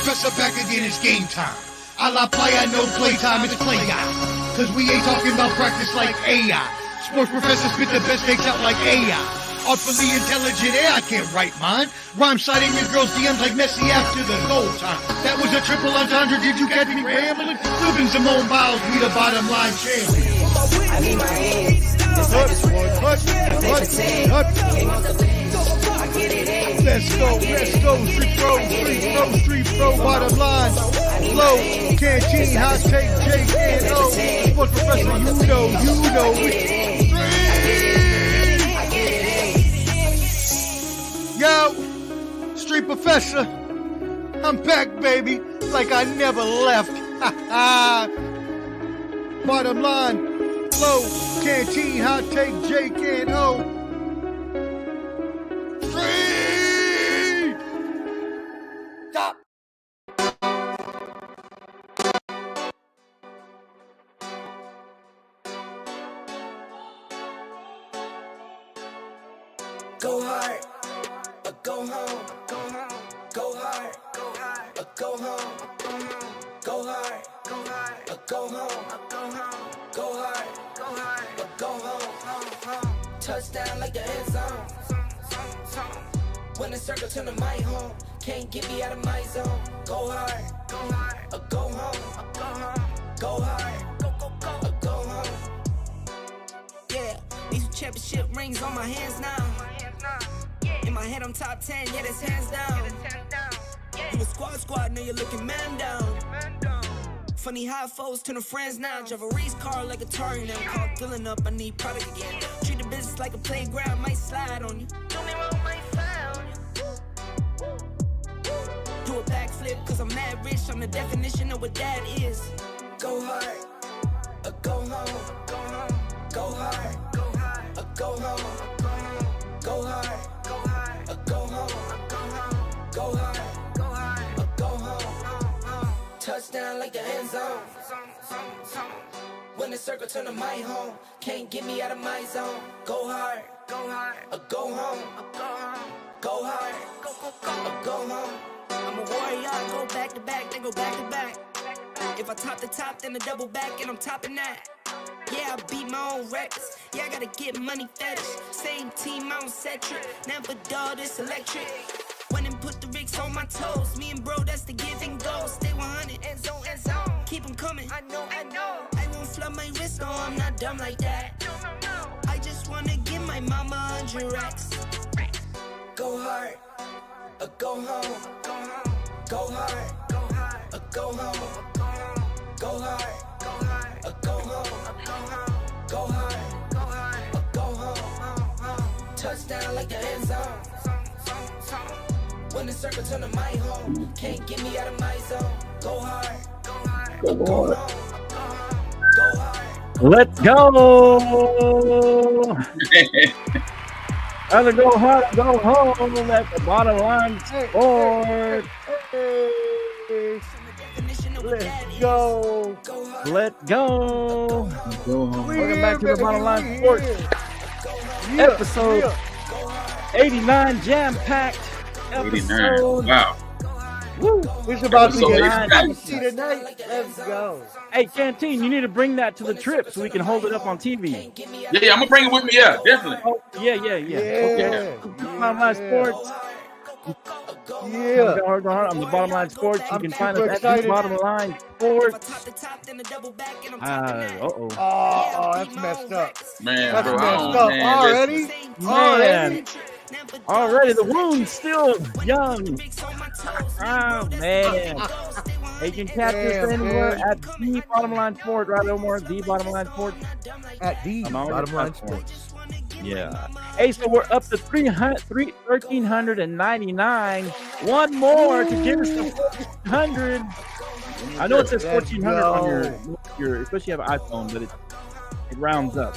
Professor back again, it's game time. A la playa, no playtime, it's play guy. Cause we ain't talking about practice like AI. Sports Professor spit the best takes out like AI. Artfully intelligent, I can't write mine. Rhyme citing your girl's DMs like Messi after the goal time. That was a triple entendre, did you catch me rambling? Flipping Simone Biles, we the bottom line champion. I need my hands. This like this war. Let's go, street pro, bottom line. Flow, canteen, hot take, J&O. Sports Professor, you know. Yo, Street Professor, I'm back, baby, like I never left. Bottom line, flow, canteen, hot take, Jake and O. Street! Stop! Go hard. Go home, go hard, go home, go hard, go home, go hard, go home. Touchdown like the end zone. When the circle turn to my home, can't get me out of my zone. Go hard, go home, go hard, go home. Yeah, these championship rings on my hands now. In my head, I'm top 10, yeah, that's hands down. You a squad, now you're looking man down. Funny how foes turn to friends now. Drive a race car like a Atari now. Call filling up, I need product again. Treat the business like a playground, might slide on you. Don't me wrong, might slide on you. Do a backflip, cause I'm mad rich. I'm the definition of what that is. Go hard, go home, go hard, go home, go hard. Go hard, go home. Touchdown like the end zone. When the circle turn to my home, can't get me out of my zone. Go hard, go home. Go hard, go home. I'm a warrior, I go back to back, then go back to back. If I top the top, then a double back, and I'm topping that. Yeah, I beat my own records. Yeah, I gotta get money fetish. Same team, I don't set trip. Never dull, this electric. Went and put the Ricks on my toes. Me and bro, that's the give and go. Stay 100, end zone. Keep them coming. I know. I won't flood my wrist, no, I'm not dumb like that. No. I just wanna give my mama 100 racks. Go hard, go home. Go hard, go home. Go hard, go home. Go hard, go home. Touchdown like the end zone. When the circle turn to my home, can't get me out of my zone. Go hard, go home. Go hard. Let's go. Either go hard or go home at the bottom line sport. Let's go. Let's go. Welcome back to the Bottom Line Sports. Episode 89, jam-packed episode. 89. Wow. Woo. It's about to Episode get 89. spicy tonight. Let's go. Hey, Canteen, you need to bring that to the trip so we can hold it up on TV. Yeah, I'm gonna bring it with me. Yeah, definitely. Oh, yeah. Okay. Bottom Line Sports. Yeah. On the Bottom Line Sports. You can find us at the Bottom Line Sports. Oh, that's messed up. Man, That's bro, messed up. man, Already? Already the wound's still young. Oh, man. Hey, you can catch us anywhere at the Bottom Line Sports, right over the Bottom Line Sports. At the Bottom Line Sports. Yeah. Hey, so we're up to 1,399. One more to get us to 1,400. I know it says 1,400 on your especially if you have an iPhone, but it rounds up,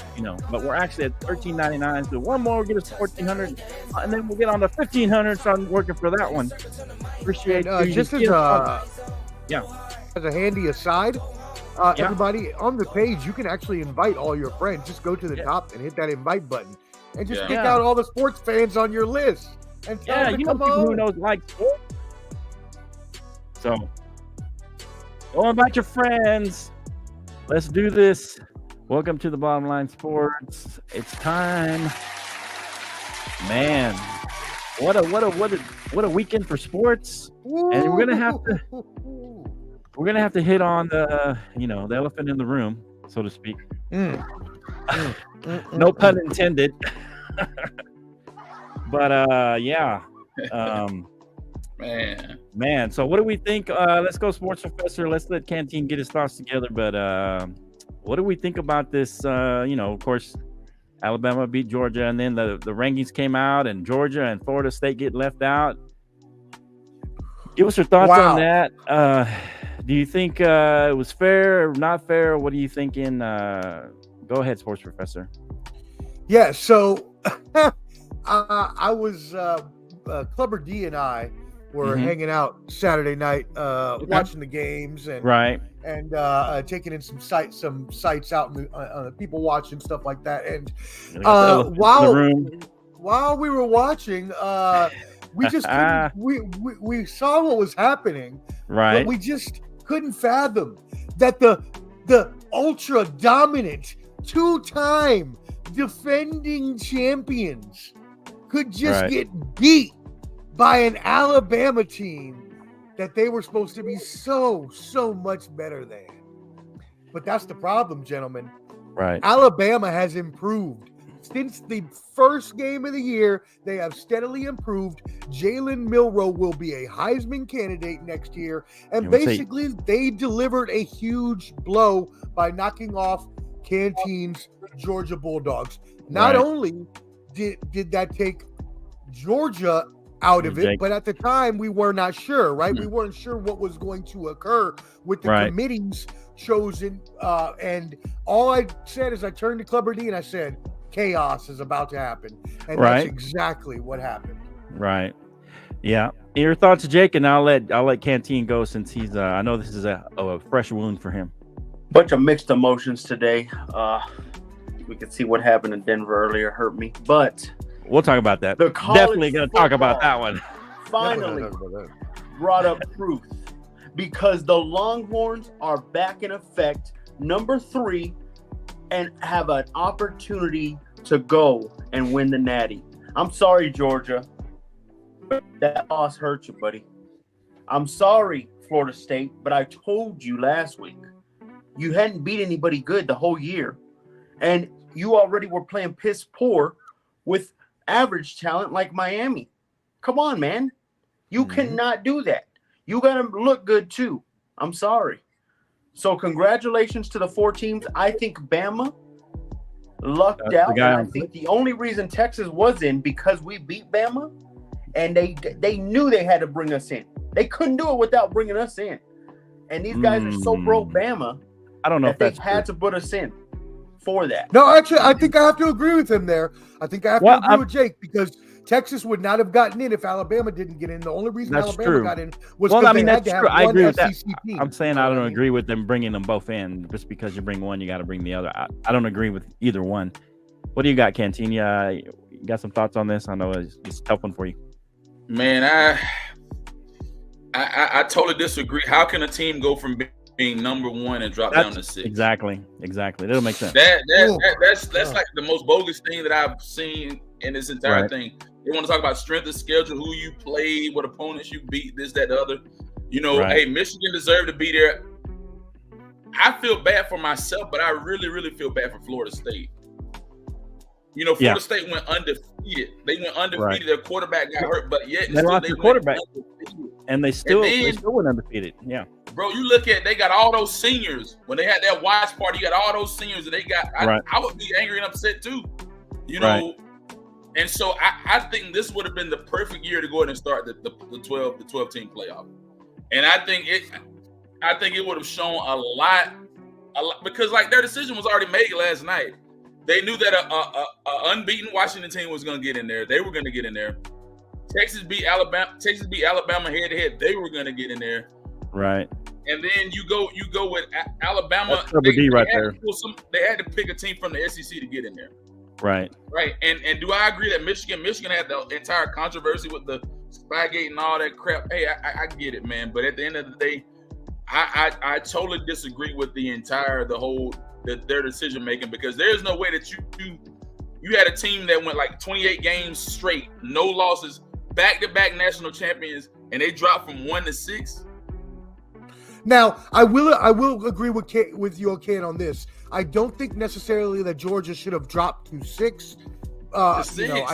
But we're actually at 1,399. So one more will get us to 1,400, and then we'll get on to 1,500. Start working for that one. Appreciate you. Just as a handy aside, everybody on the page, you can actually invite all your friends. Just go to the top and hit that invite button, and just pick out all the sports fans on your list. And tell them to come people on. who knows like sports. So, go invite your friends. Let's do this. Welcome to the Bottom Line Sports. It's time, man. What a weekend for sports. And we're gonna have to hit on the the elephant in the room, so to speak. No pun intended. But yeah. Man. So what do we think? Let's go, Sports Professor. Let's let Canteen get his thoughts together. But what do we think about this? Of course, Alabama beat Georgia, and then the rankings came out, and Georgia and Florida State get left out. Give us your thoughts on that. Do you think it was fair or not fair? What are you thinking? Go ahead, Sports Professor. Yeah, so I was Clubber D and I were hanging out Saturday night, watching the games and taking in some sights out in the people watching stuff like that. And while we were watching, we just couldn't, we saw what was happening, right? But we just couldn't fathom that the ultra dominant 2-time defending champions could just get beat by an Alabama team that they were supposed to be so much better than. But that's the problem, gentlemen. Right. Alabama has improved. Since the first game of the year, they have steadily improved. Jalen Milroe will be a Heisman candidate next year. And basically, they delivered a huge blow by knocking off Canteen's Georgia Bulldogs. Not only did that take Georgia out of it, but at the time, we were not sure, right? We weren't sure what was going to occur with the committees chosen. And all I said is I turned to Clubber D and I said, chaos is about to happen. And that's exactly what happened. Right. Yeah. Your thoughts, Jake, and I'll let Canteen go since he's I know this is a fresh wound for him. Bunch of mixed emotions today. We could see what happened in Denver earlier hurt me, but we'll talk about that. Definitely going to talk about that one. Finally brought up truth because the Longhorns are back in effect, number 3, and have an opportunity to go and win the Natty. I'm sorry, Georgia. That loss hurt you, buddy. I'm sorry, Florida State, but I told you last week you hadn't beat anybody good the whole year. And you already were playing piss poor with average talent like Miami. Come on, man. You cannot do that. You got to look good too. I'm sorry. So congratulations to the 4 teams. I think Bama lucked out. And I think the only reason Texas was in because we beat Bama, and they knew they had to bring us in. They couldn't do it without bringing us in. And these guys are so pro Bama. I don't know if they had to put us in for that. No, actually, I think I have to agree with him there. I think I have to agree with Jake because Texas would not have gotten in if Alabama didn't get in. The only reason Alabama got in was because they had to have I agree one with that. SEC team. I'm saying I don't agree with them bringing them both in. Just because you bring one, you got to bring the other. I don't agree with either one. What do you got, Canteen? You got some thoughts on this? I know it's a tough one for you. Man, I totally disagree. How can a team go from being number 1 and drop down to 6? Exactly. That'll make sense. That's like the most bogus thing that I've seen in this entire thing. They want to talk about strength of schedule, who you played, what opponents you beat, this, that, the other. Hey, Michigan deserved to be there. I feel bad for myself, but I really, really feel bad for Florida State. Florida State went undefeated. They went undefeated. Their quarterback got hurt, but yet they lost their quarterback, and they still went undefeated. Yeah, bro. You look at they got all those seniors when they had that watch party. You got all those seniors, and they got. I would be angry and upset too. And so I think this would have been the perfect year to go ahead and start the 12 team playoff. And I think it would have shown a lot because like their decision was already made last night. They knew that a unbeaten Washington team was going to get in there. They were going to get in there. Texas beat Alabama head to head. They were going to get in there. Right. And then you go with Alabama. They had to pick a team from the SEC to get in there. Right. And do I agree that Michigan had the entire controversy with Spygate and all that crap. Hey, I get it, man. But at the end of the day, I totally disagree with their decision making, because there's no way that you had a team that went like 28 games straight, no losses, back-to-back national champions, and they dropped from 1 to 6. Now, I will agree with you, Ken, on this. I don't think necessarily that Georgia should have dropped to 6. You know,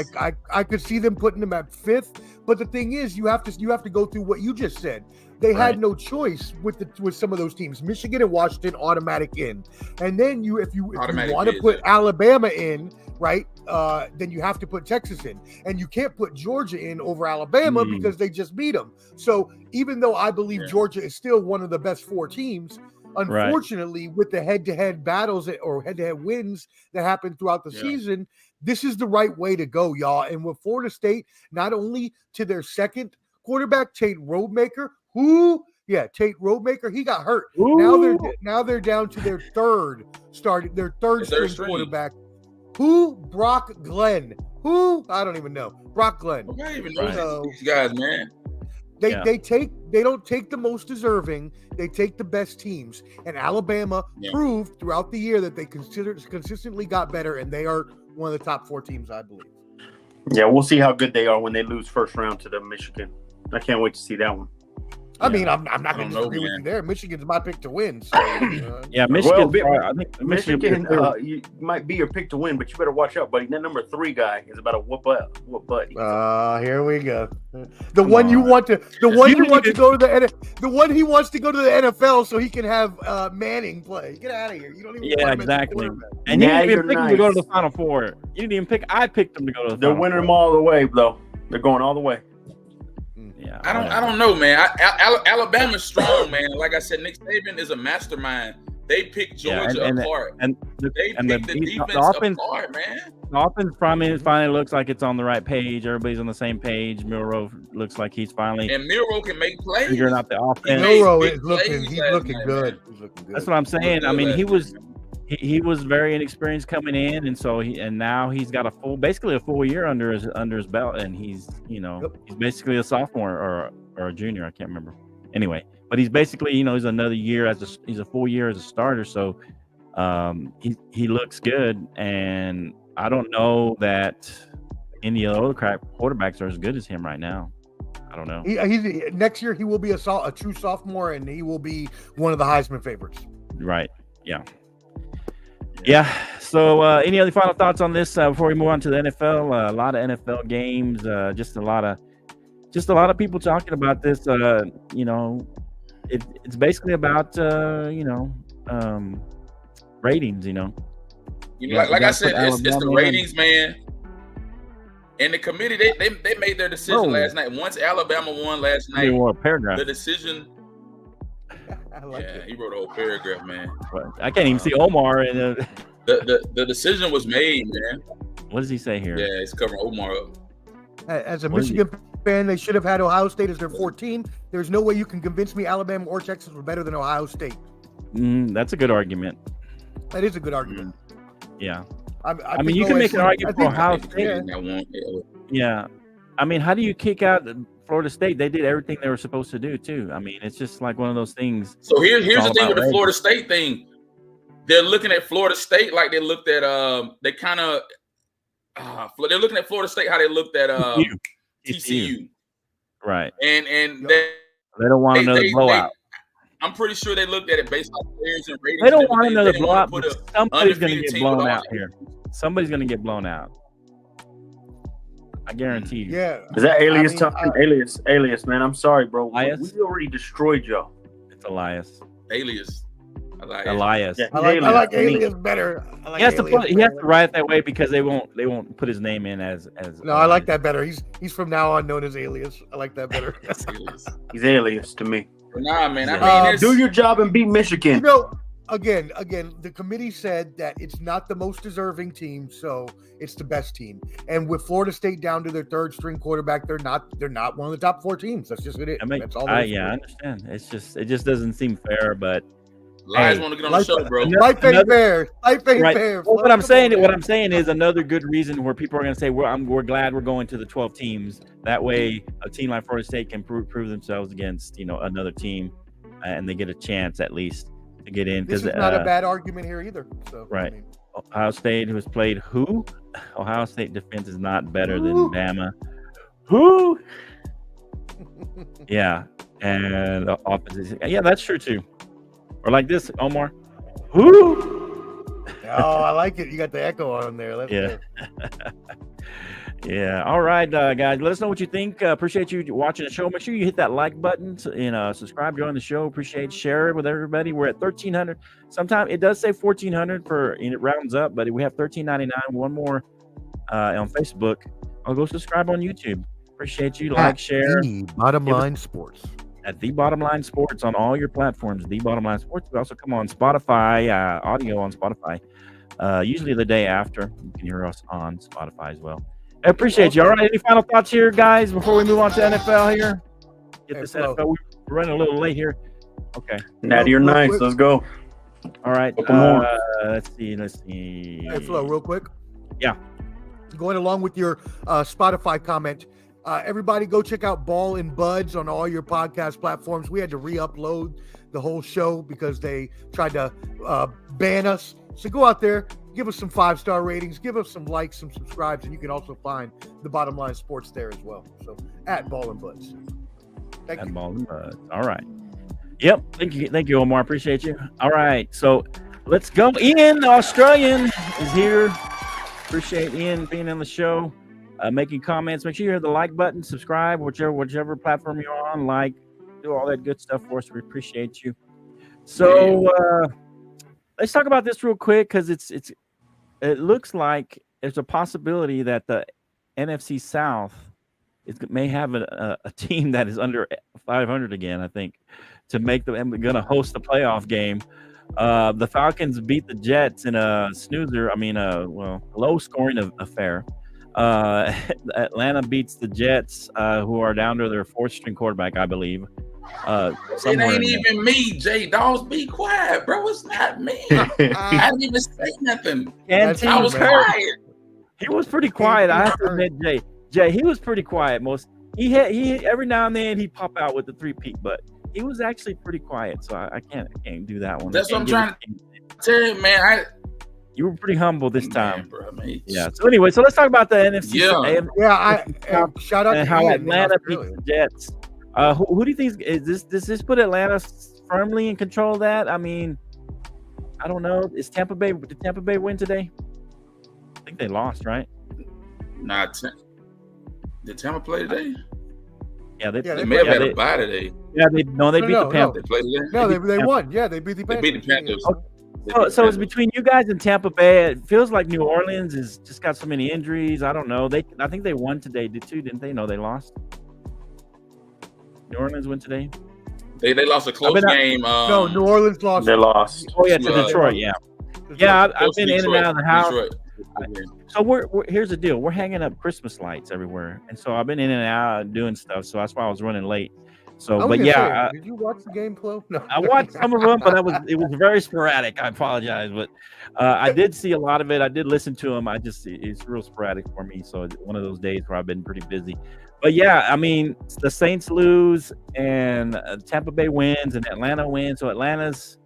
I could see them putting them at 5th, but the thing is, you have to go through what you just said. They had no choice with some of those teams. Michigan and Washington automatic in, and then if you want to put Alabama in, right? Then you have to put Texas in, and you can't put Georgia in over Alabama because they just beat them. So even though I believe Georgia is still one of the best 4 teams, unfortunately, with the head-to-head battles or head-to-head wins that happen throughout the season, this is the right way to go, y'all. And with Florida State, not only to their second quarterback, Tate Rodemaker, Tate Rodemaker, he got hurt. Now they're down to their third string quarterback. Brock Glenn. I don't even know. Brock Glenn. I don't even know these guys, man. They don't take the most deserving. They take the best teams. And Alabama proved throughout the year that they consistently got better, and they are one of the top 4 teams, I believe. Yeah, we'll see how good they are when they lose first round to the Michigan. I can't wait to see that one. I mean, I'm not going to disagree with you there. Michigan's my pick to win. So, Michigan. I think Michigan you might be your pick to win, but you better watch out, buddy. That number 3 guy is about to whoop butt. Here we go. The one he wants to go to the NFL so he can have Manning play. Get out of here. You don't even. Yeah, exactly. And you didn't even pick him to go to the Final Four. You didn't even pick. I picked him to go to the. They're winning them all the way, though. They're going all the way. Yeah, I don't know, man. Alabama's strong, man. Like I said, Nick Saban is a mastermind. They picked Georgia apart. The defense apart, man. The offense finally looks like it's on the right page. Everybody's on the same page. Milroe looks like he's finally and Milroe can make plays. Figuring out the offense. Milroe is looking good. He's looking good. That's what I'm saying. I mean, he was very inexperienced coming in, and so now he's got basically a full year under his belt, and he's basically a sophomore or a junior. I can't remember. Anyway, but he's basically he's another year he's a full year as a starter. So he looks good, and I don't know that any of the other quarterbacks are as good as him right now. I don't know. Next year he will be a true sophomore, and he will be one of the Heisman favorites. Right. Yeah. Yeah. So, any other final thoughts on this before we move on to the NFL? A lot of NFL games. Just a lot of people talking about this. It's basically about ratings. Like I said, it's the ratings, man. And the committee, they made their decision last night. Once Alabama won last night, a paragraph. The decision. He wrote a whole paragraph, man. I can't even see Omar. And the decision was made, man. What does he say here? Yeah, it's covering Omar up. As a Michigan fan, they should have had Ohio State as their 14. There's no way you can convince me Alabama or Texas were better than Ohio State. That's a good argument. That is a good argument. Yeah. I mean, you can make an argument for Ohio State. Yeah. I mean, how do you kick out Florida State? They did everything they were supposed to do, too. I mean, it's just like one of those things. So here's the thing with the Florida State thing. They're looking at Florida State like they looked at they're looking at Florida State how they looked at TCU. Right. And they don't want another blowout. I'm pretty sure they looked at it based on players and ratings. They don't want another blowout, but somebody's going to get blown out here. Somebody's going to get blown out. I guarantee you. Yeah. Is that Alias talking? Alias, man. I'm sorry, bro. Elias? We already destroyed y'all. It's Elias. Alias. Elias. Yeah, I like Alias better. He has to write it that way because they won't put his name in as. No, I like that better. He's from now on known as Alias. I like that better. He's Alias to me. Nah, man. I mean, do your job and beat Michigan. Again, the committee said that it's not the most deserving team, so it's the best team. And with Florida State down to their third string quarterback, they're not one of the top 4 teams. That's just it. That's all. I understand. It just doesn't seem fair, but Lions want to get on the show, bro. Life ain't fair. Life ain't fair. Well, what I'm saying is another good reason where people are going to say we're glad we're going to the 12 teams. That way, a team like Florida State can prove themselves against another team, and they get a chance at least to get in. This is not a bad argument here either. So, right. Ohio State has played who? Ohio State defense is not better than Bama. Who? Yeah, and offense. Yeah, that's true too. Or like this, Omar. Who? Oh, I like it. You got the echo on there. Let's go. Yeah. All right, guys. Let us know what you think. Appreciate you watching the show. Make sure you hit that like button and subscribe, join the show. Appreciate share it with everybody. We're at 1,300. Sometimes it does say 1,400 it rounds up, but we have 1,399. One more on Facebook. I'll go subscribe on YouTube. Appreciate you. Like, share. Bottom Line Sports. At The Bottom Line Sports on all your platforms. The Bottom Line Sports. We also come on Spotify, audio on Spotify. Usually the day after. You can hear us on Spotify as well. I appreciate you. All right, any final thoughts here, guys, before we move on to NFL here? Get this NFL. We're running a little late here. Okay. Natty or nice. Let's go. All right. Let's see. Hey, Flo, real quick. Yeah. Going along with your Spotify comment, everybody go check out Ball and Buds on all your podcast platforms. We had to re-upload the whole show because they tried to ban us. So go out there, give us some 5-star ratings, give us some likes, some subscribes, and you can also find the Bottom Line Sports there as well. So at Ball and Buds. Thank you. Ball and Buds. All right. Yep. Thank you, Omar. Appreciate you. All right. So let's go. Ian, the Australian, is here. Appreciate Ian being on the show. Making comments. Make sure you hit the like button, subscribe, whichever platform you're on, do all that good stuff for us. We appreciate you. So let's talk about this real quick because it looks like there's a possibility that the NFC South may have a team that is under 500 again, I think, to make them going to host the playoff game. The Falcons beat the Jets in a snoozer. Low-scoring affair. Atlanta beats the Jets, who are down to their 4th-string quarterback, I believe. It ain't even me, Jay Dawes. Be quiet, bro. It's not me. I didn't even say nothing. I was quiet. He was pretty quiet. I have to admit, Jay, he was pretty quiet. He every now and then he'd pop out with the 3-peat, but he was actually pretty quiet. So I can't do that one. That's what I'm trying to tell you, man. You were pretty humble this time. Yeah. So anyway, let's talk about the NFC. Shout out and to how Atlanta beat the Jets. Who do you think does this put Atlanta firmly in control of that? I mean, I don't know. Did Tampa Bay win today? I think they lost, right? Nah, did Tampa play today? Yeah, they may have had a bye today. Yeah, they beat the Panthers. They played today? No, they won. Yeah, they beat the Panthers. They beat the Panthers. So it's between you guys and Tampa Bay. It feels like New Orleans has just got so many injuries. I don't know. I think they won today, didn't they? No, they lost. New Orleans won today. They lost a close game. No, New Orleans lost. They lost. Oh yeah, to Detroit. Yeah. I've been in and out of the house. So here's the deal. We're hanging up Christmas lights everywhere, and so I've been in and out doing stuff. So that's why I was running late. So, did you watch the game, Flo? No, I watched some of them, but it was very sporadic. I apologize, but I did see a lot of it. I did listen to them. It's real sporadic for me. So it's one of those days where I've been pretty busy. But yeah, I mean, the Saints lose and Tampa Bay wins and Atlanta wins. So Atlanta's,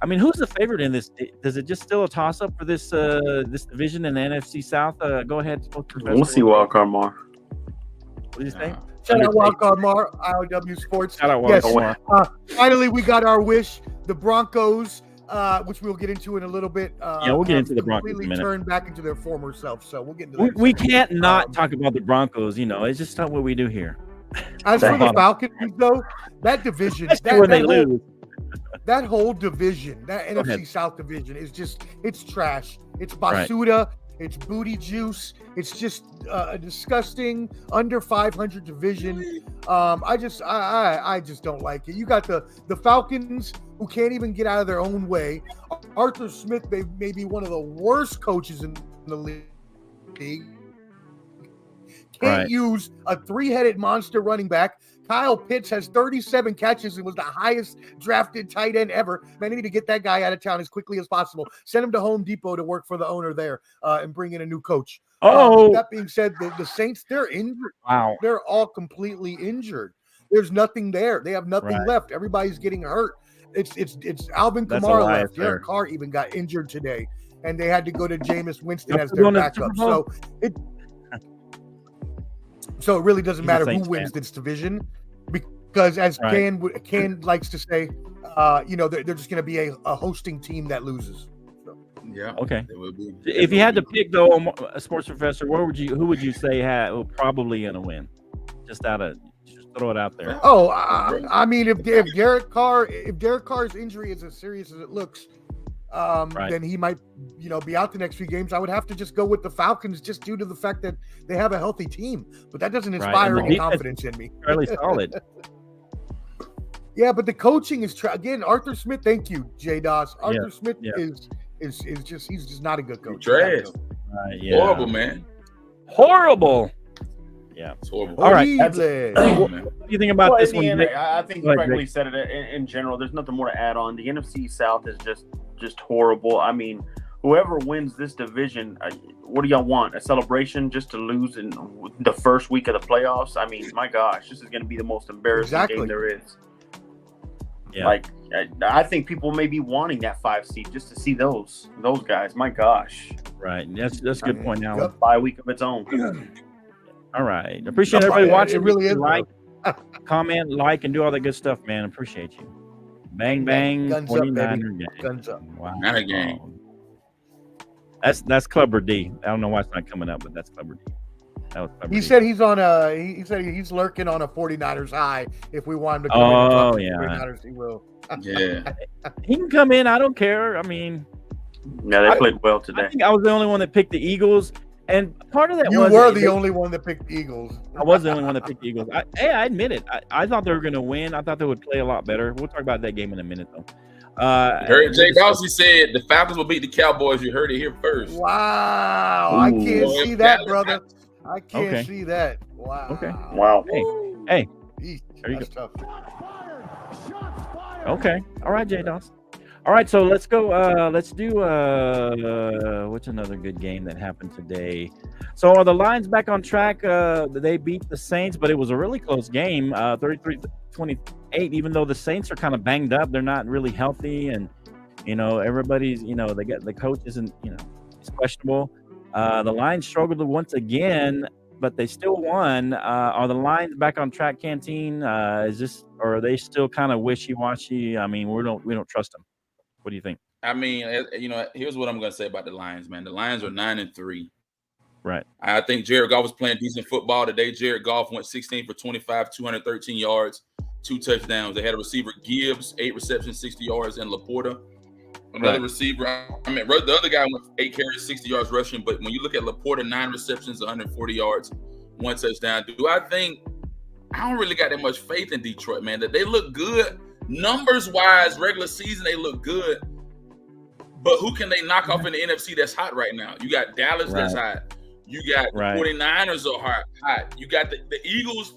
I mean, who's the favorite in this? Does it just still a toss up for this division in the NFC South? Go ahead. We'll see Wildcard Mar. What do you think? Shout out Wildcard Mar, IOW Sports. Shout out Wildcard Mar. Finally, we got our wish. The Broncos, which we'll get into in a little bit. We'll get into the Broncos in a minute. Turned back into their former self, so we'll get into that. We can't not talk about the Broncos. It's just not what we do here. As for the Falcons, though, that division, that whole division, that NFC South division is it's trash. It's Basuda. Right. It's booty juice. It's just a disgusting under 500 division. I just don't like it. You got the Falcons, who can't even get out of their own way. Arthur Smith may be one of the worst coaches in the league. Can't use a 3-headed monster running back Kyle Pitts has 37 catches and was the highest drafted tight end ever. Man, they need to get that guy out of town as quickly as possible. Send him to Home Depot to work for the owner there and bring in a new coach. That being said, the Saints, they're injured. Wow. They're all completely injured. There's nothing there. They have nothing left. Everybody's getting hurt. It's Alvin Kamara left. Derek Carr even got injured today, and they had to go to Jameis Winston as their backup. So it really doesn't matter who wins this division, because as Ken likes to say, they're just going to be a hosting team that loses. So. Yeah. Okay. It will be. If you had to pick though, a sports professor, who would you say probably going to win? Just throw it out there. Oh, I mean, if Derek Carr's injury is as serious as it looks, then he might, be out the next few games. I would have to just go with the Falcons just due to the fact that they have a healthy team, but that doesn't inspire any confidence in me. Fairly solid. Yeah, but the coaching is again, Arthur Smith. Thank you, J. Doss. Arthur Smith is just he's just not a good coach. Trash. Horrible, man. Horrible. Yeah, it's horrible. All right. What do you think about this one? I think you correctly said it in general. There's nothing more to add on. The NFC South is just horrible. I mean, whoever wins this division, what do y'all want? A celebration just to lose in the first week of the playoffs? I mean, my gosh, this is going to be the most embarrassing game there is. Yeah. I think people may be wanting that 5 seed just to see those guys. My gosh. Right. That's a good point now. Bye week of its own. All right. Appreciate everybody watching. It really is. Comment, and do all that good stuff, man. Appreciate you. Bang, bang. Guns up, baby. Guns up. Wow. Not a game. That's Clubber D. I don't know why it's not coming up, but that's Clubber D. That was Clubber D. Said he's on he said he's lurking on a 49ers high. If we want him to come in 49ers, he will. Yeah. He can come in. I don't care. I mean, they played well today. I think I was the only one that picked the Eagles. And part of that you were the only one that picked the Eagles. I was the only one that picked the Eagles. I admit it. I thought they were going to win. I thought they would play a lot better. We'll talk about that game in a minute, though. Heard Jay Dawson said the Falcons will beat the Cowboys. You heard it here first. Wow. I can't see that, brother. I can't see that. Wow. Okay. Wow. Hey. There you go. Tough. Okay. All right, Jay Dawson. All right, so let's go. Let's do what's another good game that happened today? So are the Lions back on track? They beat the Saints, but it was a really close game, 33-28. Even though the Saints are kind of banged up, they're not really healthy, and everybody's they get the coach isn't it's questionable. The Lions struggled once again, but they still won. Are the Lions back on track, Canteen? Or are they still kind of wishy-washy? I mean, we don't trust them. What do you think? I mean, here's what I'm going to say about the Lions, man. The Lions are 9-3. Right. I think Jared Goff was playing decent football today. Jared Goff went 16 for 25, 213 yards, 2 touchdowns. They had a receiver, Gibbs, 8 receptions, 60 yards, and Laporta. Another receiver. I mean, the other guy went 8 carries, 60 yards rushing. But when you look at Laporta, 9 receptions, 140 yards, 1 touchdown. I don't really got that much faith in Detroit, man. That they look good. Numbers-wise, regular season, they look good. But who can they knock off in the NFC that's hot right now? You got Dallas that's hot. You got the 49ers are hot. You got the Eagles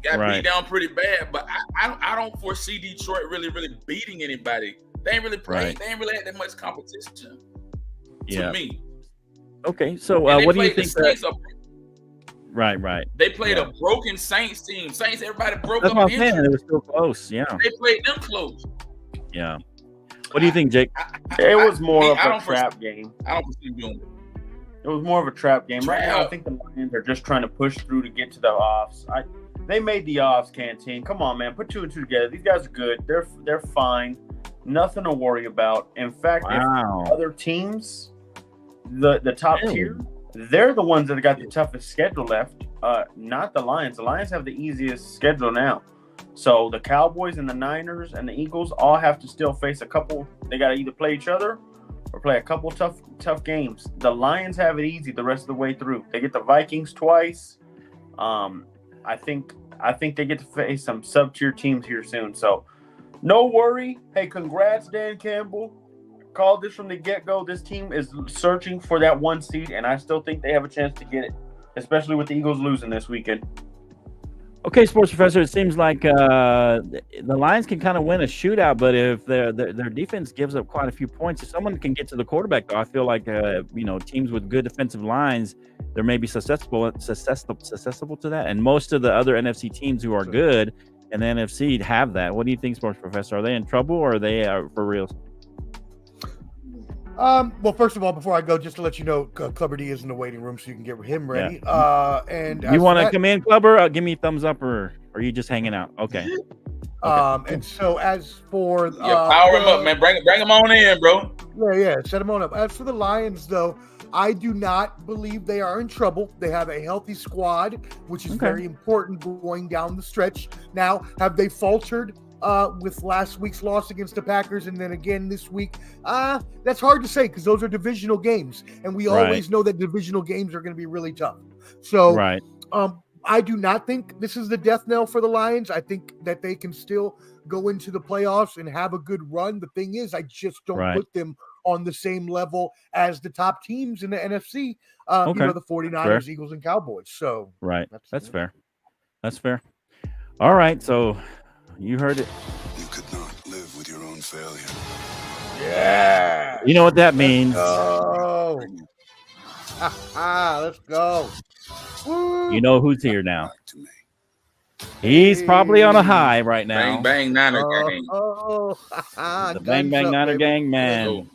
got beat down pretty bad. But I don't foresee Detroit really beating anybody. They ain't really playing. They ain't really had that much competition to me. Okay, so what do you think? Right. They played a broken Saints team. Saints, everybody broke That's up. What I'm saying. They were still close. Yeah. They played them close. Yeah. What do you think, Jake? It was more of a trap game. I don't foresee doing it. It was more of a trap game. Right now, I think the Lions are just trying to push through to get to the offs. They made the offs, Canteen. Come on, man. Put 2 and 2 together. These guys are good. They're fine. Nothing to worry about. In fact, if other teams, the top tier, they're the ones that have got the toughest schedule left, not the Lions. The Lions have the easiest schedule now. So the Cowboys and the Niners and the Eagles all have to still face a couple. They got to either play each other or play a couple tough games. The Lions have it easy the rest of the way through. They get the Vikings twice. I think they get to face some sub-tier teams here soon. So no worry. Hey, congrats, Dan Campbell. Called this from the get-go. This team is searching for that 1 seed, and I still think they have a chance to get it, especially with the Eagles losing this weekend. Okay, sports professor. It seems like the Lions can kind of win a shootout, but if their defense gives up quite a few points, if someone can get to the quarterback, though, I feel like teams with good defensive lines, they may be susceptible to that. And most of the other NFC teams who are good in the NFC have that. What do you think, sports professor? Are they in trouble, or are they for real? Well, first of all, before I go, just to let you know, Clubber D is in the waiting room, so you can get him ready. Yeah. And you want to come in, Clubber? Give me a thumbs up, or are you just hanging out? Okay. And so as for power him up, man. Bring him on in, bro. Yeah, set him on up. As for the Lions, though, I do not believe they are in trouble. They have a healthy squad, which is very important going down the stretch. Now, have they faltered with last week's loss against the Packers and then again this week? That's hard to say because those are divisional games, and we always know that divisional games are going to be really tough. So, I do not think this is the death knell for the Lions. I think that they can still go into the playoffs and have a good run. The thing is, I just don't put them on the same level as the top teams in the NFC, the 49ers, Eagles, and Cowboys. So that's fair. That's fair. All right, so you heard it. You could not live with your own failure. Yeah. You know what that means. Let's go. Woo. You know who's here now. He's probably on a high right now. Bang, bang, Niner gang. The bang, bang, Niner gang, man.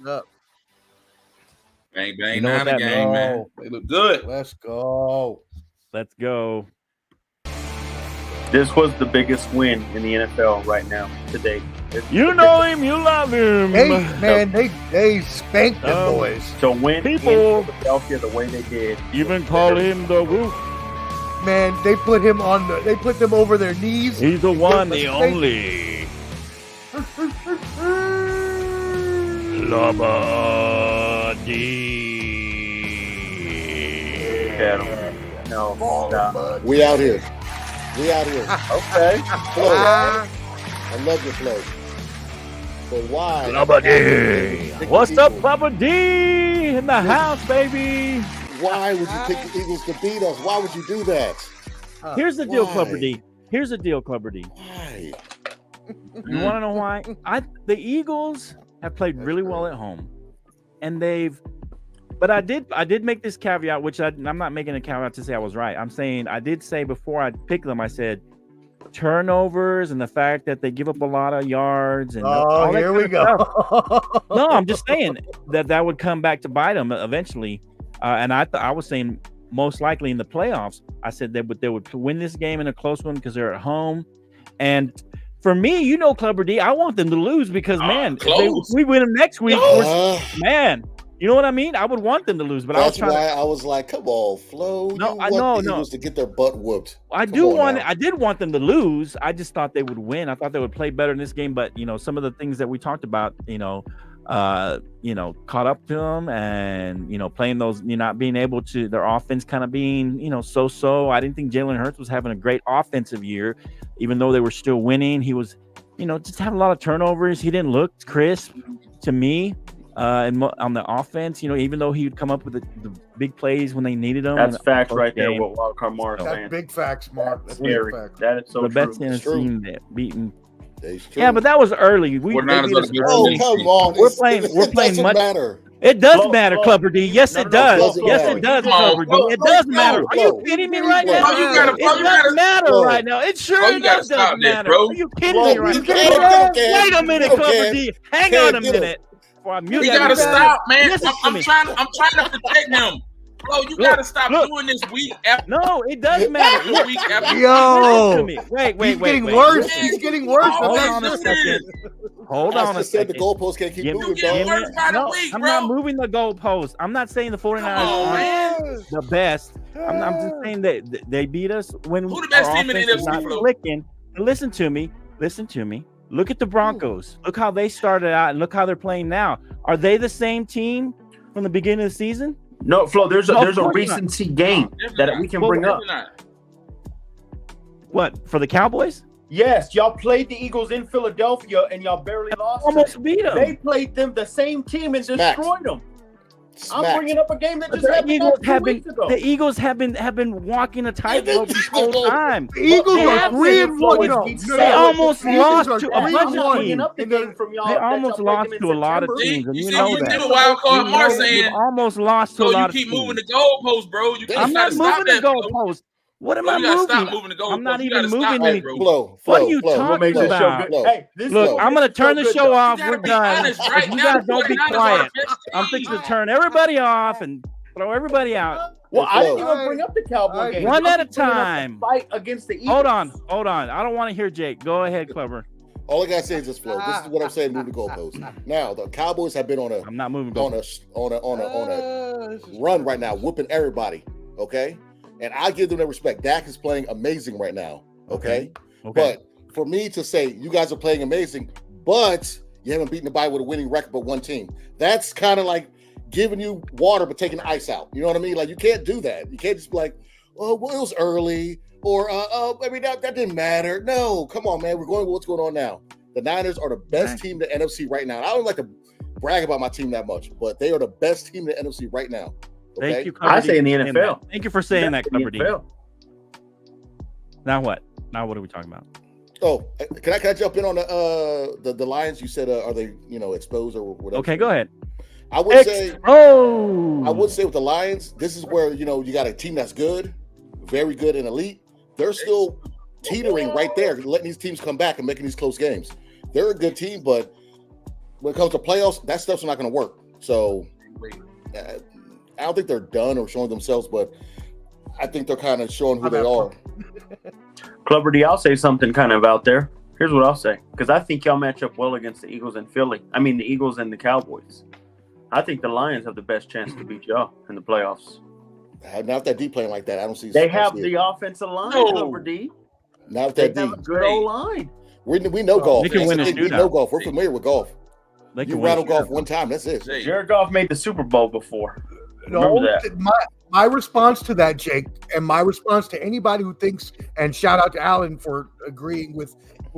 Bang, bang, Niner gang, man. They look good. Let's go. Let's go. This was the biggest win in the NFL right now today. You know him, you love him. Hey, man, they spanked the boys. To win people in Philadelphia the way they did. Even call him the Whoop. Man, they put him they put them over their knees. He's the one, the only. Lubba D. No. We out here. Okay. Flow. I love your flow. But why? Lubba D. What's up, Lubba D? In the house, baby. Why would you pick the Eagles to beat us? Why would you do that? Here's the deal, Clubber D. Why? You want to know why? The Eagles have played really well at home, and but I did make this caveat, which I'm not making a caveat to say I was right. I'm saying I did say before I picked them, I said turnovers and the fact that they give up a lot of yards and all that here we go. No, I'm just saying that would come back to bite them eventually. And I was saying most likely in the playoffs, I said they would win this game in a close one because they're at home. And for me, Clubber D, I want them to lose because if we win them next week, you know what I mean? I would want them to lose, but that's why I was like, come on, Flo. I know the Eagles to get their butt whooped. I did want them to lose. I just thought they would win. I thought they would play better in this game, but some of the things that we talked about, caught up to them, and playing those, not being able to, their offense kind of being, so. I didn't think Jalen Hurts was having a great offensive year, even though they were still winning. He was, just having a lot of turnovers. He didn't look crisp to me. And on the offense, even though he would come up with the big plays when they needed them. That's facts right there. What Wildcard Mark saying. That's big facts, Mark. That's scary. Big facts. That is so the true. best team that beaten. Yeah, but that was early. Come on. We're playing much. Matter. It does matter, Clubber D. Yes, it does. Yes, it does, Clubber D. It does matter. Are you kidding me right now? It doesn't matter right now. It sure enough doesn't matter. Are you kidding me right now? Wait a minute, Clubber D. Hang on a minute. You gotta stop, man. I'm trying to protect him. Bro, you gotta stop doing this week after. No, it does matter. Week after. Yo, wait. He's getting worse. He's getting worse. Hold on a second. Hold on a second. The goalpost can't keep moving, No, I'm not moving the goalpost. I'm not saying the 49ers aren't the best. I'm just saying that they beat us when who the best team in the NFC? Clicking. Listen to me. Look at the Broncos. Look how they started out and look how they're playing now. Are they the same team from the beginning of the season? No, Flo, there's a recency game that we can bring up. What, for the Cowboys? Yes, y'all played the Eagles in Philadelphia and y'all barely lost. Almost beat them. They played them, the same team, and destroyed them. I'm bringing up a game that just happened like 2 weeks ago. The Eagles have been walking a tightrope this whole time. The Eagles are 3-1. They almost lost to a I'm bunch not of bringing teams. up the game from y'all. They that almost y'all lost played to them a in lot of September. teams, and You you see, know you that. did a wild card. Mark You've saying, almost lost to a so you lot of keep teams. moving the goalposts, bro. You I'm not stop moving the that, bro. goalposts. What am Bro, I you gotta moving? stop moving the goalposts. I'm not You even gotta stop moving that, anything. bro. What are you What talking makes the show about? good? Hey, this Look, is what I'm makes gonna the show turn the good, show though. off. You We're gotta be done. honest If right you now. guys don't be 49ers are quiet, the best I'm team. fixing to turn everybody off and throw everybody out. Well, I didn't Flo. even bring up the Cowboy game. One Y'all at a keep bringing up the time. Fight against the Eagles. Hold on. I don't want to hear Jake. Go ahead, Clever. All I gotta say is this, Flo. This is what I'm saying. Move the goalposts. Now the Cowboys have been on I'm not moving a goalposts. run right now, whooping everybody. Okay, and I give them their respect. Dak is playing amazing right now. Okay, but for me to say you guys are playing amazing, but you haven't beaten anybody with a winning record but one team, that's kind of like giving you water but taking the ice out. You know what I mean? Like you can't do that. You can't just be like, oh, well, it was early. Or, I mean, that didn't matter. No, come on, man. We're going with what's going on now. The Niners are the best team in the NFC right now. And I don't like to brag about my team that much, but they are the best team in the NFC right now. Okay? Thank you, I say in the NFL. Thank you for saying that, Clever D. NFL. Now what? Now what are we talking about? Oh, can I jump in on the Lions? You said, are they exposed or whatever? Okay, go ahead. I would say with the Lions, this is where you got a team that's good, very good and elite. They're still teetering right there, letting these teams come back and making these close games. They're a good team, but when it comes to playoffs, that stuff's not going to work. So I don't think they're done or showing themselves, but I think they're kind of showing who they are. Clever D, I'll say something kind of out there. Here's what I'll say, because I think y'all match up well against the Eagles and Philly. I mean, the Eagles and the Cowboys. I think the Lions have the best chance to beat y'all in the playoffs. Not that deep playing like that. I don't see. They have the offensive line, Clever D. Not They that have deep. a good old line. We know golf. They can win a We shootout. know golf. We're familiar with golf. They You can rattle win a golf shootout. one time. That's it. Jared Goff made the Super Bowl before. Remember that. My response to that, Jake, and my response to anybody who thinks, and shout out to Alan for agreeing with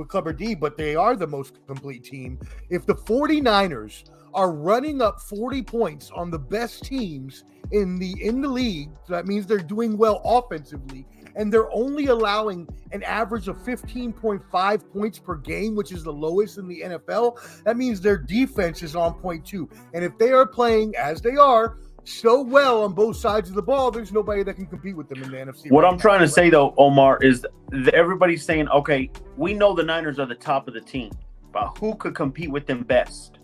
Clever D, but they are the most complete team. If the 49ers are running up 40 points on the best teams in the league, so that means they're doing well offensively, and they're only allowing an average of 15.5 points per game, which is the lowest in the NFL, that means their defense is on point too. And if they are playing as they are so well on both sides of the ball, there's nobody that can compete with them in the NFC. What I'm trying to say, though, Omar, is that everybody's saying, okay, we know the Niners are the top of the team, but who could compete with them best?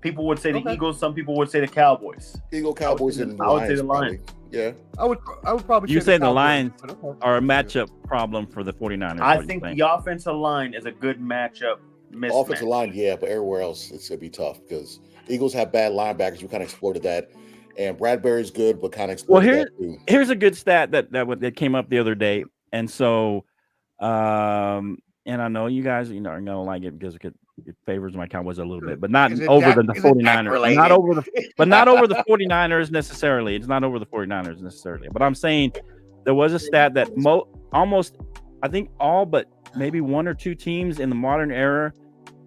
People would say the Eagles. Some people would say the Cowboys. Cowboys, and the I would say the Lions. Lions. Yeah. I would probably You say say the Cowboys, Lions but okay. are a matchup problem for the 49ers. I think the offensive line is a good matchup. Offensive line, yeah, but everywhere else it's gonna be tough because Eagles have bad linebackers. We kind of exploited that, and Bradbury's good, but kind of exploited that too. Here's a good stat that came up the other day, and so, and I know you guys, are gonna like it because it favors my Cowboys a little bit, but not over the 49ers. Not over the 49ers necessarily. It's not over the 49ers necessarily. But I'm saying there was a stat that almost, I think all but maybe one or two teams in the modern era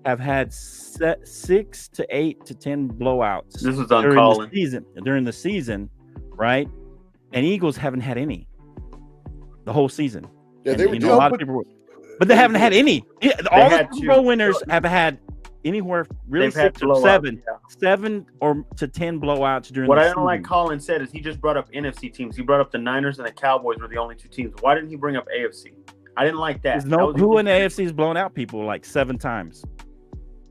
have had 6 to 8 to 10 blowouts. This is on Colin. During the season, right? And Eagles haven't had any the whole season. Yeah, they were a lot of people. But they haven't had any. All the Super Bowl winners have had anywhere really 6 or 7 or to 10 blowouts during. What the I season. don't like Colin said is he just brought up NFC teams. He brought up the Niners and the Cowboys were the only two teams. Why didn't he bring up AFC? I didn't like that. Who in the AFC has blown out people like 7 times?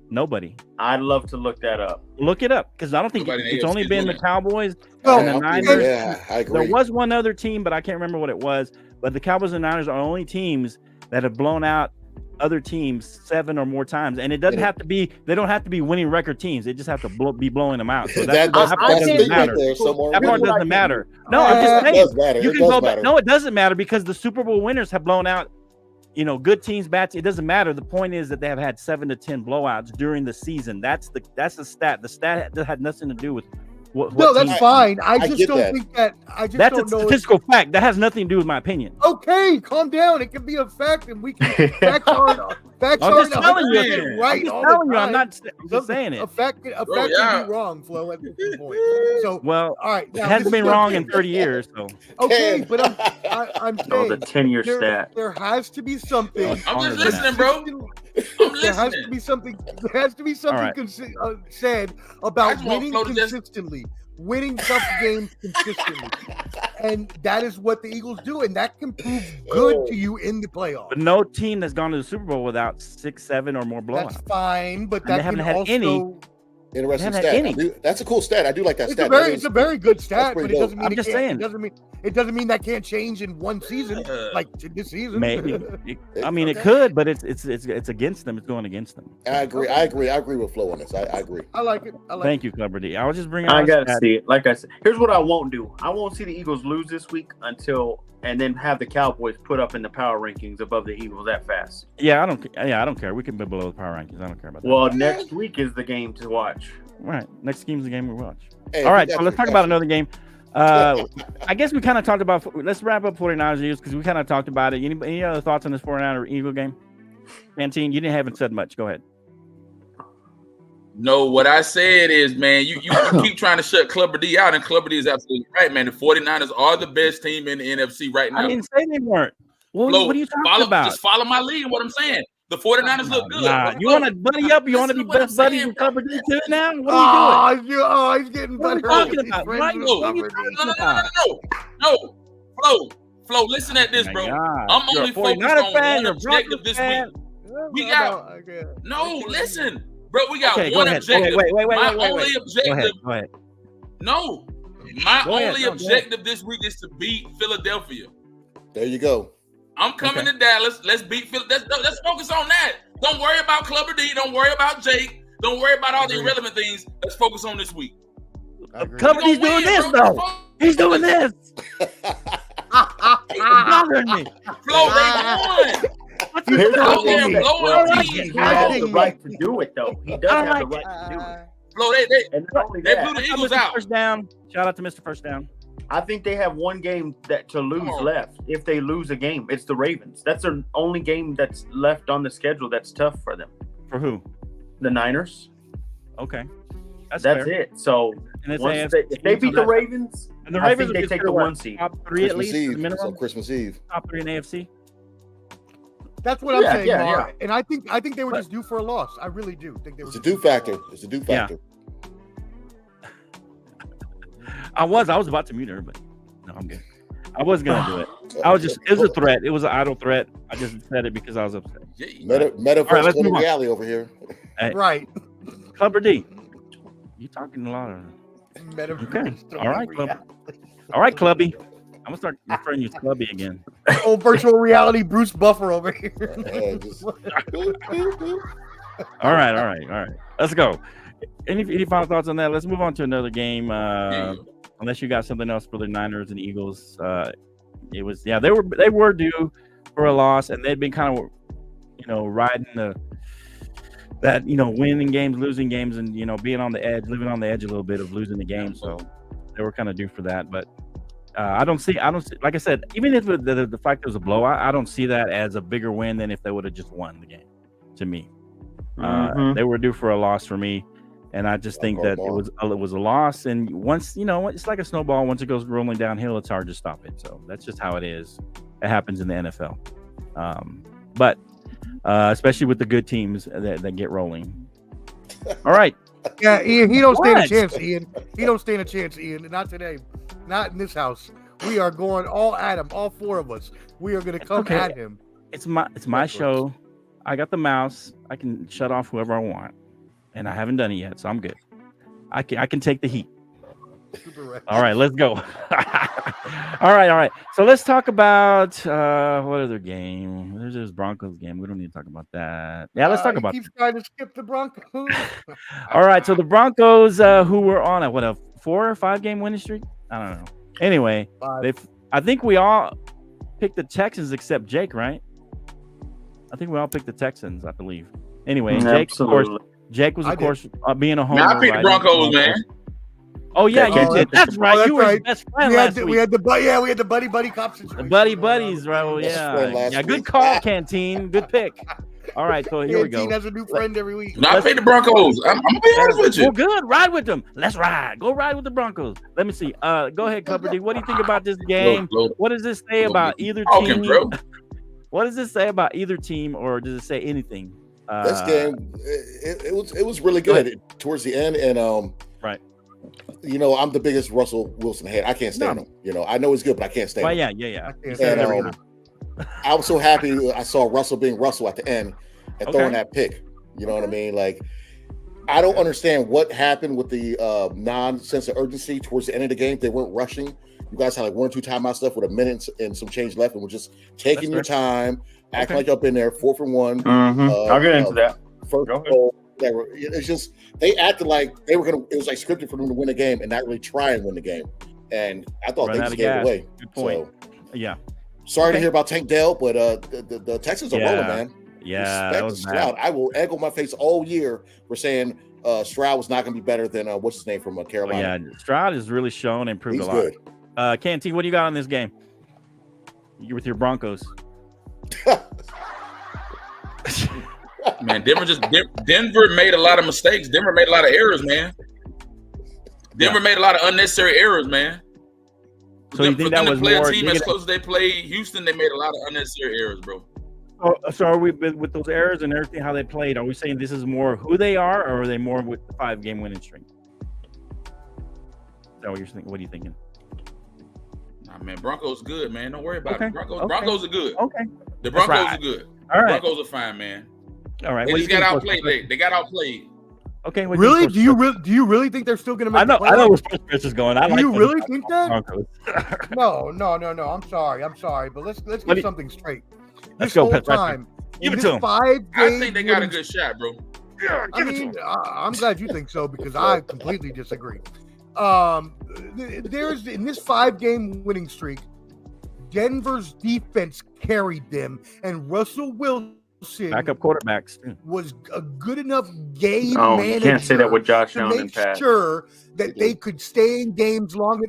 Nobody. I'd love to look that up. Look it up because I don't think it's only been the Cowboys and the Niners. Yeah, I agree. There was one other team, but I can't remember what it was. But the Cowboys and Niners are the only teams that have blown out other teams 7 or more times, and it doesn't have to be. They don't have to be winning record teams. They just have to be blowing them out. So that part doesn't matter. That part doesn't matter. No, I'm just saying. It does matter. You can go back. No, it doesn't matter because the Super Bowl winners have blown out. Good teams, bad teams. It doesn't matter. The point is that they have had 7 to 10 blowouts during the season. That's the stat. The stat that had nothing to do with what. No, that's fine. I just don't think that. That's a statistical fact. That has nothing to do with my opinion. Okay, calm down. It can be a fact, and we can fact on Facts I'm aren't just telling you. 100% right I'm just all telling the you. I'm time. just saying it. A fact can be wrong, Flo, at this point. So, Well, all right, now it hasn't this been is wrong okay. in 30 years. So Okay, but I'm No, saying the 10-year stat. there has to be something. I'm longer just than listening, bro. I'm There has to listening. be something. There has to be something right. said I about just want winning Flo to just- consistently, winning tough games consistently, and that is what the Eagles do, and that can prove good to you in the playoffs. But no team has gone to the Super Bowl without 6, 7, or more blowouts. That's fine, but And that they haven't can had also. any. Interesting They haven't had stat. That's a cool stat. I do like that It's stat. it's a very good stat, but pretty it doesn't mean I'm just saying. it doesn't mean that can't change in one season, like this season. Maybe. It could, but it's against them. It's going against them. I agree with Flo on this. I agree. I like it. Thank you, Clever D. I was just bringing. I gotta see it. Like I said, here's what I won't do. I won't see the Eagles lose this week and then have the Cowboys put up in the power rankings above the Eagles that fast. Yeah, I don't care. We can be below the power rankings. I don't care about that. Well, next week is the game to watch. Right. Next game's the game we watch. Hey, all right, so let's talk about another game. I guess we kind of talked about. Let's wrap up 49ers-Eagles because we kind of talked about it. Any other thoughts on this 49er-Eagle game? Canteen, you haven't said much. Go ahead. No, what I said is, man, you keep trying to shut Clubber D out, and Clubber D is absolutely right, man. The 49ers are the best team in the NFC right now. I didn't say they weren't. What are you talking about? Just follow my lead. What I'm saying. The 49ers look good. Nah, you want to buddy up? You want to be best buddies with Clubber D too now? What are you doing? He's getting What are we talking about? Right? What are you talking about? No. Flo, listen at this, bro. I'm only focused on one objective this week. We got listen, bro. We got one objective. My only objective. Go ahead. No, my only objective this week is to beat Philadelphia. There you go. I'm coming to Dallas. Let's beat Philly. Let's focus on that. Don't worry about Clubber D. Don't worry about Jake. Don't worry about all the irrelevant things. Let's focus on this week. Clubber D's doing this though. He's doing this. He's bothering me. Flo, they won. Here's out there the blowing he has the right to do it, though. He does have the right to do it. Flo, they blew the Eagles out. First down. Shout out to Mr. First Down. I think they have one game to lose left. If they lose a game, it's the Ravens. That's their only game that's left on the schedule that's tough for them. For who? The Niners. Okay. That's it. So if they beat the Ravens, and the Ravens I think they take the 1 seed. Top 3 at least. Minimum. Christmas Eve. Top 3 in AFC. That's what I'm saying, Mark. And I think they were just due for a loss. I really do think they were. It's a due factor. Yeah. I was about to mute her, but no, I'm good. I wasn't gonna do it. It was a threat. It was an idle threat. I just said it because I was upset. Metaphor reality over here. Hey, right. Clubber D. You talking a lot of okay. All right, Clubby. All right, Clubby. I'm gonna start referring you as Clubby again. Oh, virtual reality Bruce Buffer over here. All right. Let's go. Any final thoughts on that? Let's move on to another game. Unless you got something else for the Niners and Eagles. It was they were due for a loss, and they'd been kind of riding winning games, losing games, and being on the edge, living on the edge a little bit of losing the game. So they were kind of due for that. But I don't see. Like I said, even if the fact it was a blowout, I don't see that as a bigger win than if they would have just won the game. To me, they were due for a loss for me. And I just think that it was a loss. And once, it's like a snowball. Once it goes rolling downhill, it's hard to stop it. So that's just how it is. It happens in the NFL. But especially with the good teams that get rolling. All right. Yeah, Ian, he don't stand a chance, Ian. He don't stand a chance, Ian. Not today. Not in this house. We are going all at him, all four of us. We are going to come at him. It's my show. I got the mouse. I can shut off whoever I want. And I haven't done it yet, so I'm good. I can take the heat. All right, let's go. All right. So let's talk about what other game? There's this Broncos game. We don't need to talk about that. Yeah, let's talk about. Keeps trying to skip the Broncos. All right, so the Broncos, who were on a 4 or 5 game winning streak? I don't know. Anyway, I think we all picked the Texans except Jake, right? I think we all picked the Texans, I believe. Anyway, Jake, of course. Jake was, of course, being a homer. I picked the Broncos, man. Oh yeah, you did. That's right. You were his best friend last week. We had the buddy cops. The buddies, right? Well, yeah. Good call, Canteen. Good pick. All right, so here we go. Canteen has a new friend every week. No, I picked the Broncos. I'm gonna be honest with you. Well, good. Ride with them. Let's ride. Go ride with the Broncos. Let me see. Go ahead, Clubber D. What do you think about this game? What does this say about either team? What does this say about either team, or does it say anything? This game, it was really good towards the end, and right. You know, I'm the biggest Russell Wilson head. I can't stand him. You know, I know he's good, but I can't stand him. Yeah. And I was so happy I saw Russell being Russell at the end and throwing that pick. You know what I mean? Like, I don't understand what happened with the non-sense of urgency towards the end of the game. They weren't rushing. You guys had like 1 or 2 timeouts left with a minute and some change left, and were just taking your time, acting like up in there, 4 for 1. I'll get into that. First goal. It's just they acted like they were gonna. It was like scripted for them to win the game and not really try and win the game. And I thought they just gave it away. Good point. So, sorry to hear about Tank Dell, but the Texans are rolling, man. Yeah, that was Stroud. I will egg on my face all year for saying Stroud was not going to be better than what's his name from Carolina. Yeah, Stroud has really shown and improved a lot. Good. Canty, what do you got on this game? You with your Broncos? Man, Denver made a lot of mistakes. Denver made a lot of errors, man. Denver made a lot of unnecessary errors, man. So you think that was play more? A team as close as they played Houston, they made a lot of unnecessary errors, bro. So are we with those errors and everything how they played? Are we saying this is more who they are, or are they more with the 5-game winning streak? Is that what you're thinking? What are you thinking? Nah, man, Broncos good, man. Don't worry about it. Broncos are good. Okay. The Broncos are good. All right. Broncos are fine, man. All right. They just got outplayed. They got outplayed. Okay. Really? Do you really think they're still going to make? I know where Sports Pitch is going. Do you really think that? No. I'm sorry, but let's get something straight. Let's this go, whole time, give it to them. I think they got a good shot, bro. Yeah, I'm glad you think so because I completely disagree. There's in this 5-game winning streak, Denver's defense carried them, and Russell Wilson, backup quarterbacks, was a good enough game manager. You can't say that with Josh Allen and Pat. Sure that they could stay in games longer.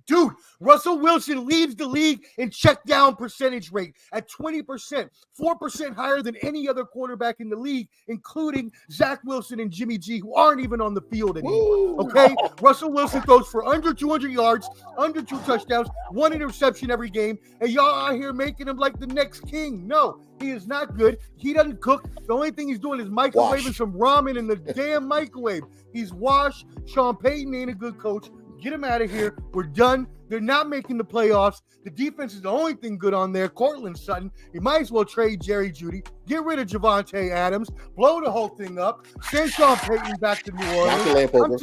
Dude, Russell Wilson leads the league in check down percentage rate at 20%, 4% higher than any other quarterback in the league, including Zach Wilson and Jimmy G, who aren't even on the field anymore. Okay, Russell Wilson throws for under 200 yards, under 2 touchdowns, 1 interception every game, and y'all out here making him like the next king. No, he is not good. He doesn't cook. The only thing he's doing is microwaving some ramen in the damn microwave. He's washed. Sean Payton ain't a good coach. Get him out of here. We're done. They're not making the playoffs. The defense is the only thing good on there. Cortland Sutton. You might as well trade Jerry Jeudy. Get rid of Javonte Adams. Blow the whole thing up. Send Sean Payton back to New Orleans. Knock the lamp over.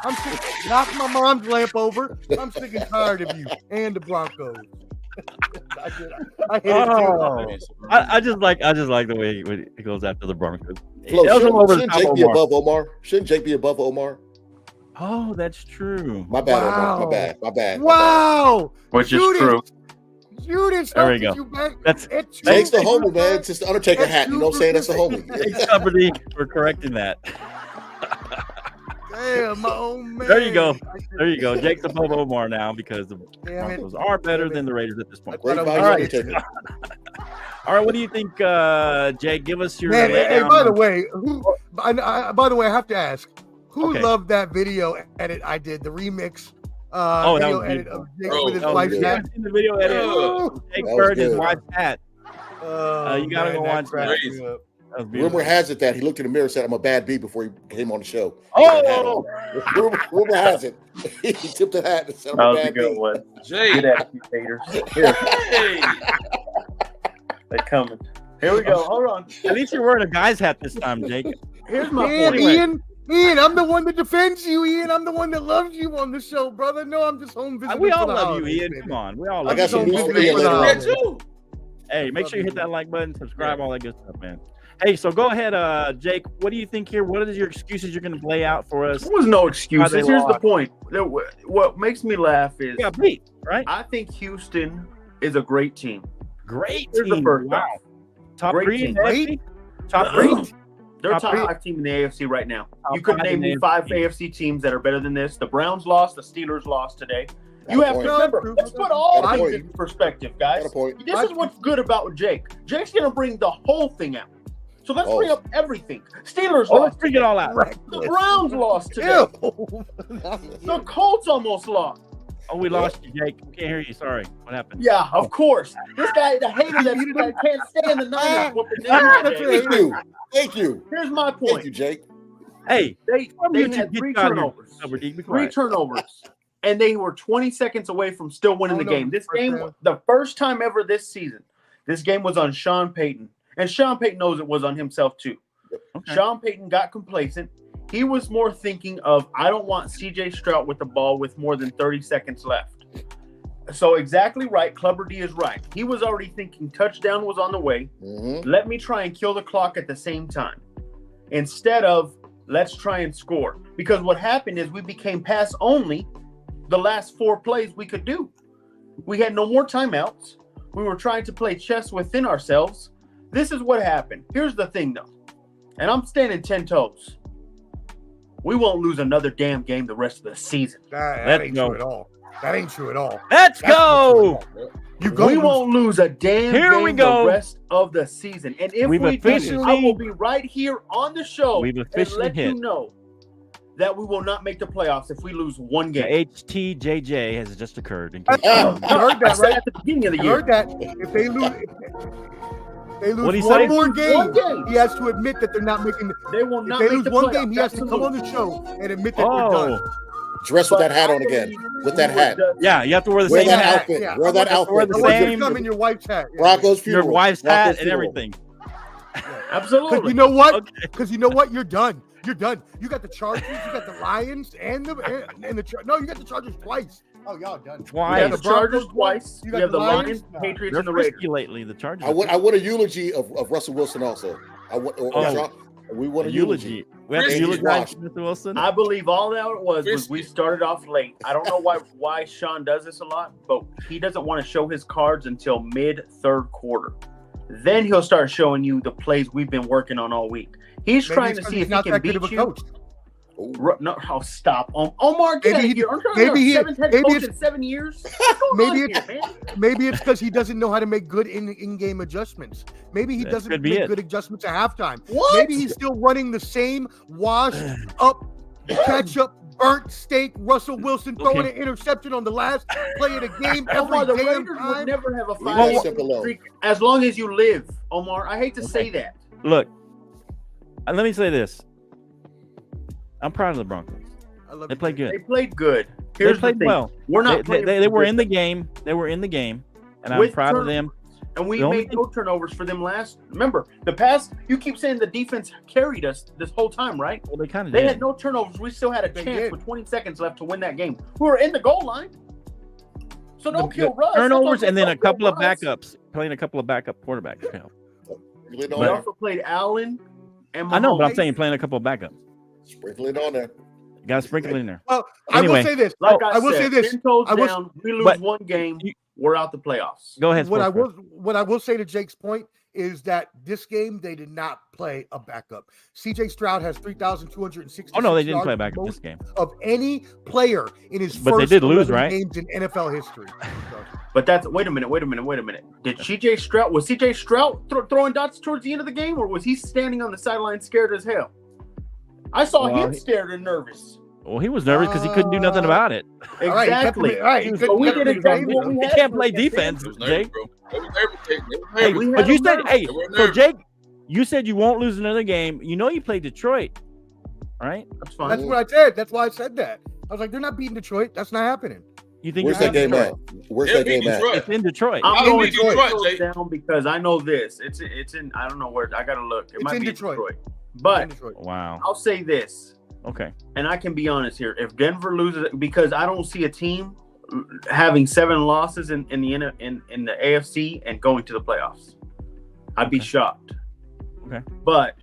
I'm sick. Knock my mom's lamp over. I'm sick and tired of you and the Broncos. I hate it too. I just like the way he goes after the Broncos. Shouldn't Jake be above Omar? Shouldn't Jake be above Omar? Oh, that's true. My bad, Omar. My bad. Wow. Which is true. Judas, there we go. Jake's the homie, man. It's just the Undertaker hat. You know what I'm saying? That's the homie. Thanks, somebody, for correcting that. Damn, my own man. There you go. Jake's above Omar now because the Broncos are better than the Raiders at this point. All right. All right, what do you think, Jake? Give us your. Hey, by the way, I have to ask, who loved that video edit I did, the remix video edit of Jake with his wife's hat? I've seen the video edit. Jake Bird, his wife's hat. You gotta go watch that. Rumor has it that he looked in the mirror and said, "I'm a bad B" before he came on the show. Oh! Rumor has it. He tipped the hat and said, "I'm a bad B." Jay. Get at you, haters. Here. They're coming. Here we go. Hold on. At least you're wearing a guy's hat this time, Jake. Here's my point. Ian, I'm the one that defends you, Ian. I'm the one that loves you on the show, brother. No, I'm just home visiting. We all love you, Ian. Come on. We all love you. I got some news for Ian later on. Hey, make sure you hit that like button, subscribe, all that good stuff, man. Hey, so go ahead, Jake. What do you think here? What are your excuses you're going to lay out for us? There was no excuses. Here's the point. What makes me laugh is beat, right? I think Houston is a great team. Great team. The first wow. Top great 3 team. AFC? Top 3? They're top 5 team in the AFC right now. You could name me 5 AFC teams that are better than this. The Browns lost. The Steelers lost today. You have to remember, let's put all things in perspective, guys. This is what's good about Jake. Jake's going to bring the whole thing out. So let's bring up everything. Steelers let's lost. bring it all out. The Browns lost today. The Colts almost lost. Oh, we lost you, Jake. We can't hear you. Sorry. What happened? Yeah, of course. This guy, the hater that can't stand the Niners. Thank you. Here's my point. Thank you, Jake. Hey, they had 3 turnovers. 3 turnovers. And they were 20 seconds away from still winning the game. This game, the first time ever this season, this game was on Sean Payton. And Sean Payton knows it was on himself too. Okay. Sean Payton got complacent. He was more thinking of, I don't want CJ Stroud with the ball with more than 30 seconds left. So exactly right. Clubber D is right. He was already thinking touchdown was on the way. Let me try and kill the clock at the same time. Instead of, let's try and score. Because what happened is we became pass only the last 4 plays we could do. We had no more timeouts. We were trying to play chess within ourselves. This is what happened. Here's the thing, though. And I'm standing 10 toes. We won't lose another damn game the rest of the season. That ain't true at all. That ain't true at all. Let's go. We won't lose a damn game the rest of the season. And if we do, I will be right here on the show and let you know that we will not make the playoffs if we lose 1 game. The HTJJ has just occurred. You heard that, right? At the beginning of the year. You heard that. If they lose one more game, he has to admit that they're not making. They will not. If they make lose the one playoffs. game, he has to come on the show and admit that we're done. Dress with that hat on again. With that hat. Yeah, you have to wear the same hat. Outfit. Wear that outfit. Wear the same. Come in your wife's hat. Broncos funeral. Your wife's hat and everything. Absolutely. Because you know what? Because you know what? You're done. You're done. You got the Chargers, you got the Lions, and the you got the Chargers twice. Oh, y'all done. Twice. You have the Chargers twice. You have the Lions, Patriots, and the Raiders. Lately, the Chargers. I want a eulogy of Russell Wilson also. We want a eulogy. We have to eulogize Mr. Wilson. I believe all that it was we started off late. I don't know why Sean does this a lot, but he doesn't want to show his cards until mid-3rd quarter. Then he'll start showing you the plays we've been working on all week. He's trying to see if he can beat you. No, stop. Omar, get out of here. I'm trying to be 7th head coach in 7 years. Maybe it's because he doesn't know how to make good in-game adjustments. Maybe he doesn't make good adjustments at halftime. What? Maybe he's still running the same washed up, ketchup, burnt steak. Russell Wilson throwing an interception on the last play of the game. Omar, the Raiders would never have a 5-game streak as long as you live. Omar, I hate to say that. Look, let me say this. I'm proud of the Broncos. They played good. They played good. They played well. We're not. They were in the game. They were in the game, and I'm proud of them. And we made no turnovers for them last. Remember, the past. You keep saying the defense carried us this whole time, right? Well, they kind of. They had no turnovers. We still had a chance with 20 seconds left to win that game. We were in the goal line. So don't kill Russ. Turnovers and then a couple of backups. Playing a couple of backup quarterbacks. We also played Allen and Mahomes. I know, but I'm saying playing a couple of backups. Sprinkle it on there. You got to sprinkle in there. Well, anyway, I will say this. I will say this. 10 toes down. We lose 1 game. We're out the playoffs. Go ahead. What I will say to Jake's point is that this game they did not play a backup. CJ Stroud has 3,260. Oh no, they didn't play a backup this game of any player in his but first they did lose, right? games in NFL history. But that's wait a minute. Did CJ Stroud was CJ Stroud throwing dots towards the end of the game, or was he standing on the sideline scared as hell? I saw him scared and nervous. Well, he was nervous because he couldn't do nothing about it. Exactly. All right. So we did exactly what we had. He can't play defense, Jake. Hey, but you said, so Jake, you said you won't lose another game. You know you played Detroit, right? That's fine. That's what I said. That's why I said that. I was like, they're not beating Detroit. That's not happening. You think Where's that game at? Where's that game at? It's in Detroit. I'm going Detroit down because I know this. It's in. I don't know where. I gotta look. It might be Detroit. But wow, I'll say this. Okay. And I can be honest here. If Denver loses, because I don't see a team having 7 losses in the AFC and going to the playoffs, I'd be shocked. Okay. But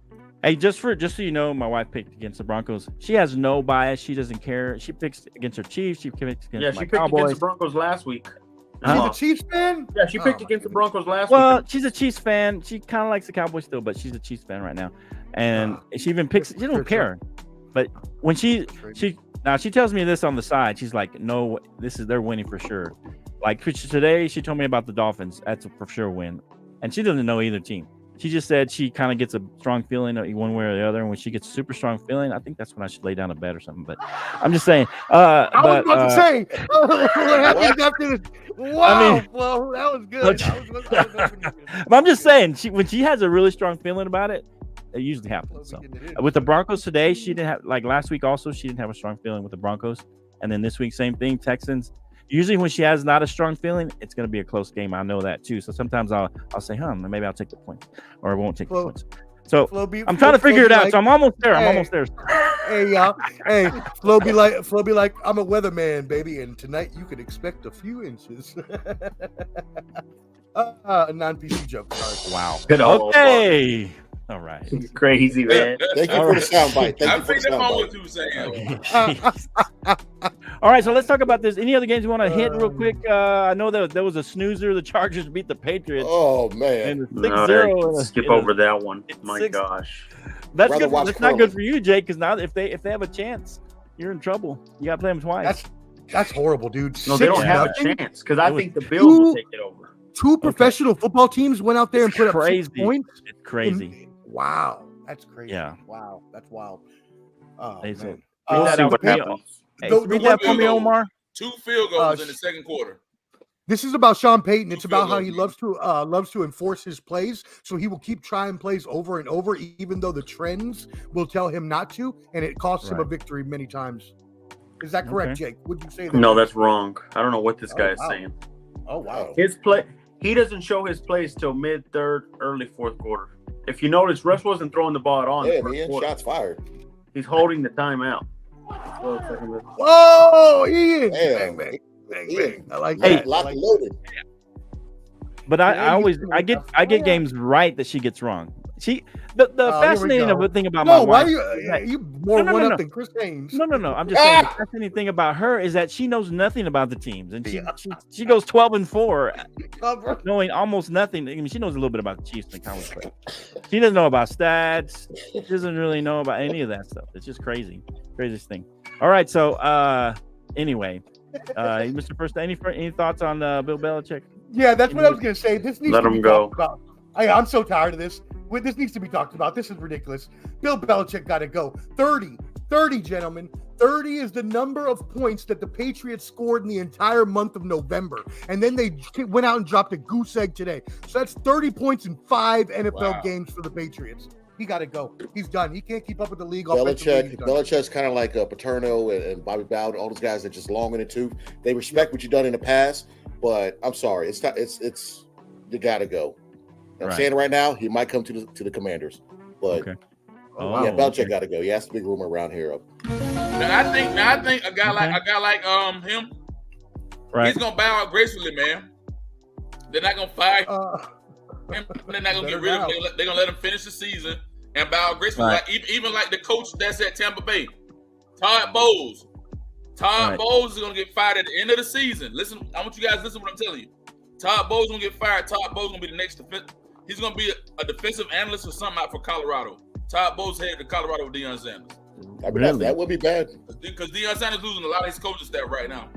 hey, just so you know, my wife picked against the Broncos. She has no bias. She doesn't care. She picks against her Chiefs. She picks against she picked against the Broncos last week. She's a Chiefs fan? Yeah, she picked against the Broncos last week. Well, she's a Chiefs fan. She kind of likes the Cowboys still, but she's a Chiefs fan right now. And she even picks. She don't care. But when she tells me this on the side, she's like, "No, they're winning for sure." Like today, she told me about the Dolphins. That's a for sure win, and she doesn't know either team. She just said she kind of gets a strong feeling one way or the other, and when she gets a super strong feeling, I think that's when I should lay down a bed or something. But I'm just saying. I was about to say what happened after this. Wow, well, that was good. But I'm just saying, when she has a really strong feeling about it, it usually happens. So with the Broncos today, she didn't have, like last week also, she didn't have a strong feeling with the Broncos, and then this week same thing, Texans. Usually when she has not a strong feeling, it's going to be a close game. I know that too. So sometimes I'll say, maybe I'll take the points, or I won't take the points. So I'm trying to figure it out. So I'm almost there. I'm almost there. Hey y'all. Hey, Flo be like, I'm a weatherman, baby, and tonight you could expect a few inches. A non-PC joke. Sorry. Wow. Okay. All right. It's crazy, man. Thank you for the soundbite. I think that's what you were saying. All right, so let's talk about this. Any other games you want to hit real quick? I know that there was a snoozer. The Chargers beat the Patriots. Oh man, and 6-0. Skip over that one. My gosh, that's good. That's not good for you, Jake. Because now if they have a chance, you're in trouble. You got to play them twice. That's horrible, dude. No, they don't have a chance because I think the Bills will take it over. Two professional football teams went out there and put up 6 points. It's crazy. Wow, that's crazy. Yeah. Wow, that's wild. Oh, hey, man. We'll see what happens. Read that for me, Omar. 2 field goals in the second quarter. This is about Sean Payton. It's about how he loves to enforce his plays, so he will keep trying plays over and over, even though the trends will tell him not to, and it costs him a victory many times. Is that correct, Jake? Would you say that? No, that's wrong. I don't know what this guy is saying. Oh wow, his play. He doesn't show his plays till mid-third, early fourth quarter. If you notice, Russ wasn't throwing the ball at all. Yeah, man, shots fired. He's holding the timeout. Whoa, Ian! Bang, bang, bang, bang. I like that. Locked and loaded. But I get games right that she gets wrong. The fascinating thing about my wife. Why are you more one up than Chris Haynes? No. I'm just saying the fascinating thing about her is that she knows nothing about the teams, and she goes 12-4, knowing almost nothing. I mean, she knows a little bit about the Chiefs and the college play. She doesn't know about stats. She doesn't really know about any of that stuff. It's just craziest thing. All right, so anyway, Mr. First, any thoughts on Bill Belichick? Yeah, that's what I was gonna say. This needs to be talked about. I'm so tired of this. This needs to be talked about. This is ridiculous. Bill Belichick got to go. 30, gentlemen. 30 is the number of points that the Patriots scored in the entire month of November. And then they went out and dropped a goose egg today. So that's 30 points in 5 NFL games for the Patriots. He got to go. He's done. He can't keep up with the league. Belichick's kind of like Paterno and Bobby Bowden, all those guys that just long in the tooth. They respect what you've done in the past, but I'm sorry. It's you got to go. I'm saying right now, he might come to the Commanders, but Belichick got to go. He has the big rumor around here. Now I think a guy like him, he's gonna bow out gracefully, man. They're not gonna fire him. They're not gonna get rid of him. They're gonna let him finish the season and bow out gracefully. Like, even like the coach that's at Tampa Bay, Todd Bowles. Bowles is gonna get fired at the end of the season. Listen, I want you guys to listen to what I'm telling you. Todd Bowles gonna get fired. Todd Bowles gonna be the next defense. He's gonna be a defensive analyst or something out for Colorado. Todd Bowles headed to Colorado with Deion Sanders. I mean, that would be bad because Deion Sanders losing a lot of his coaching staff right now.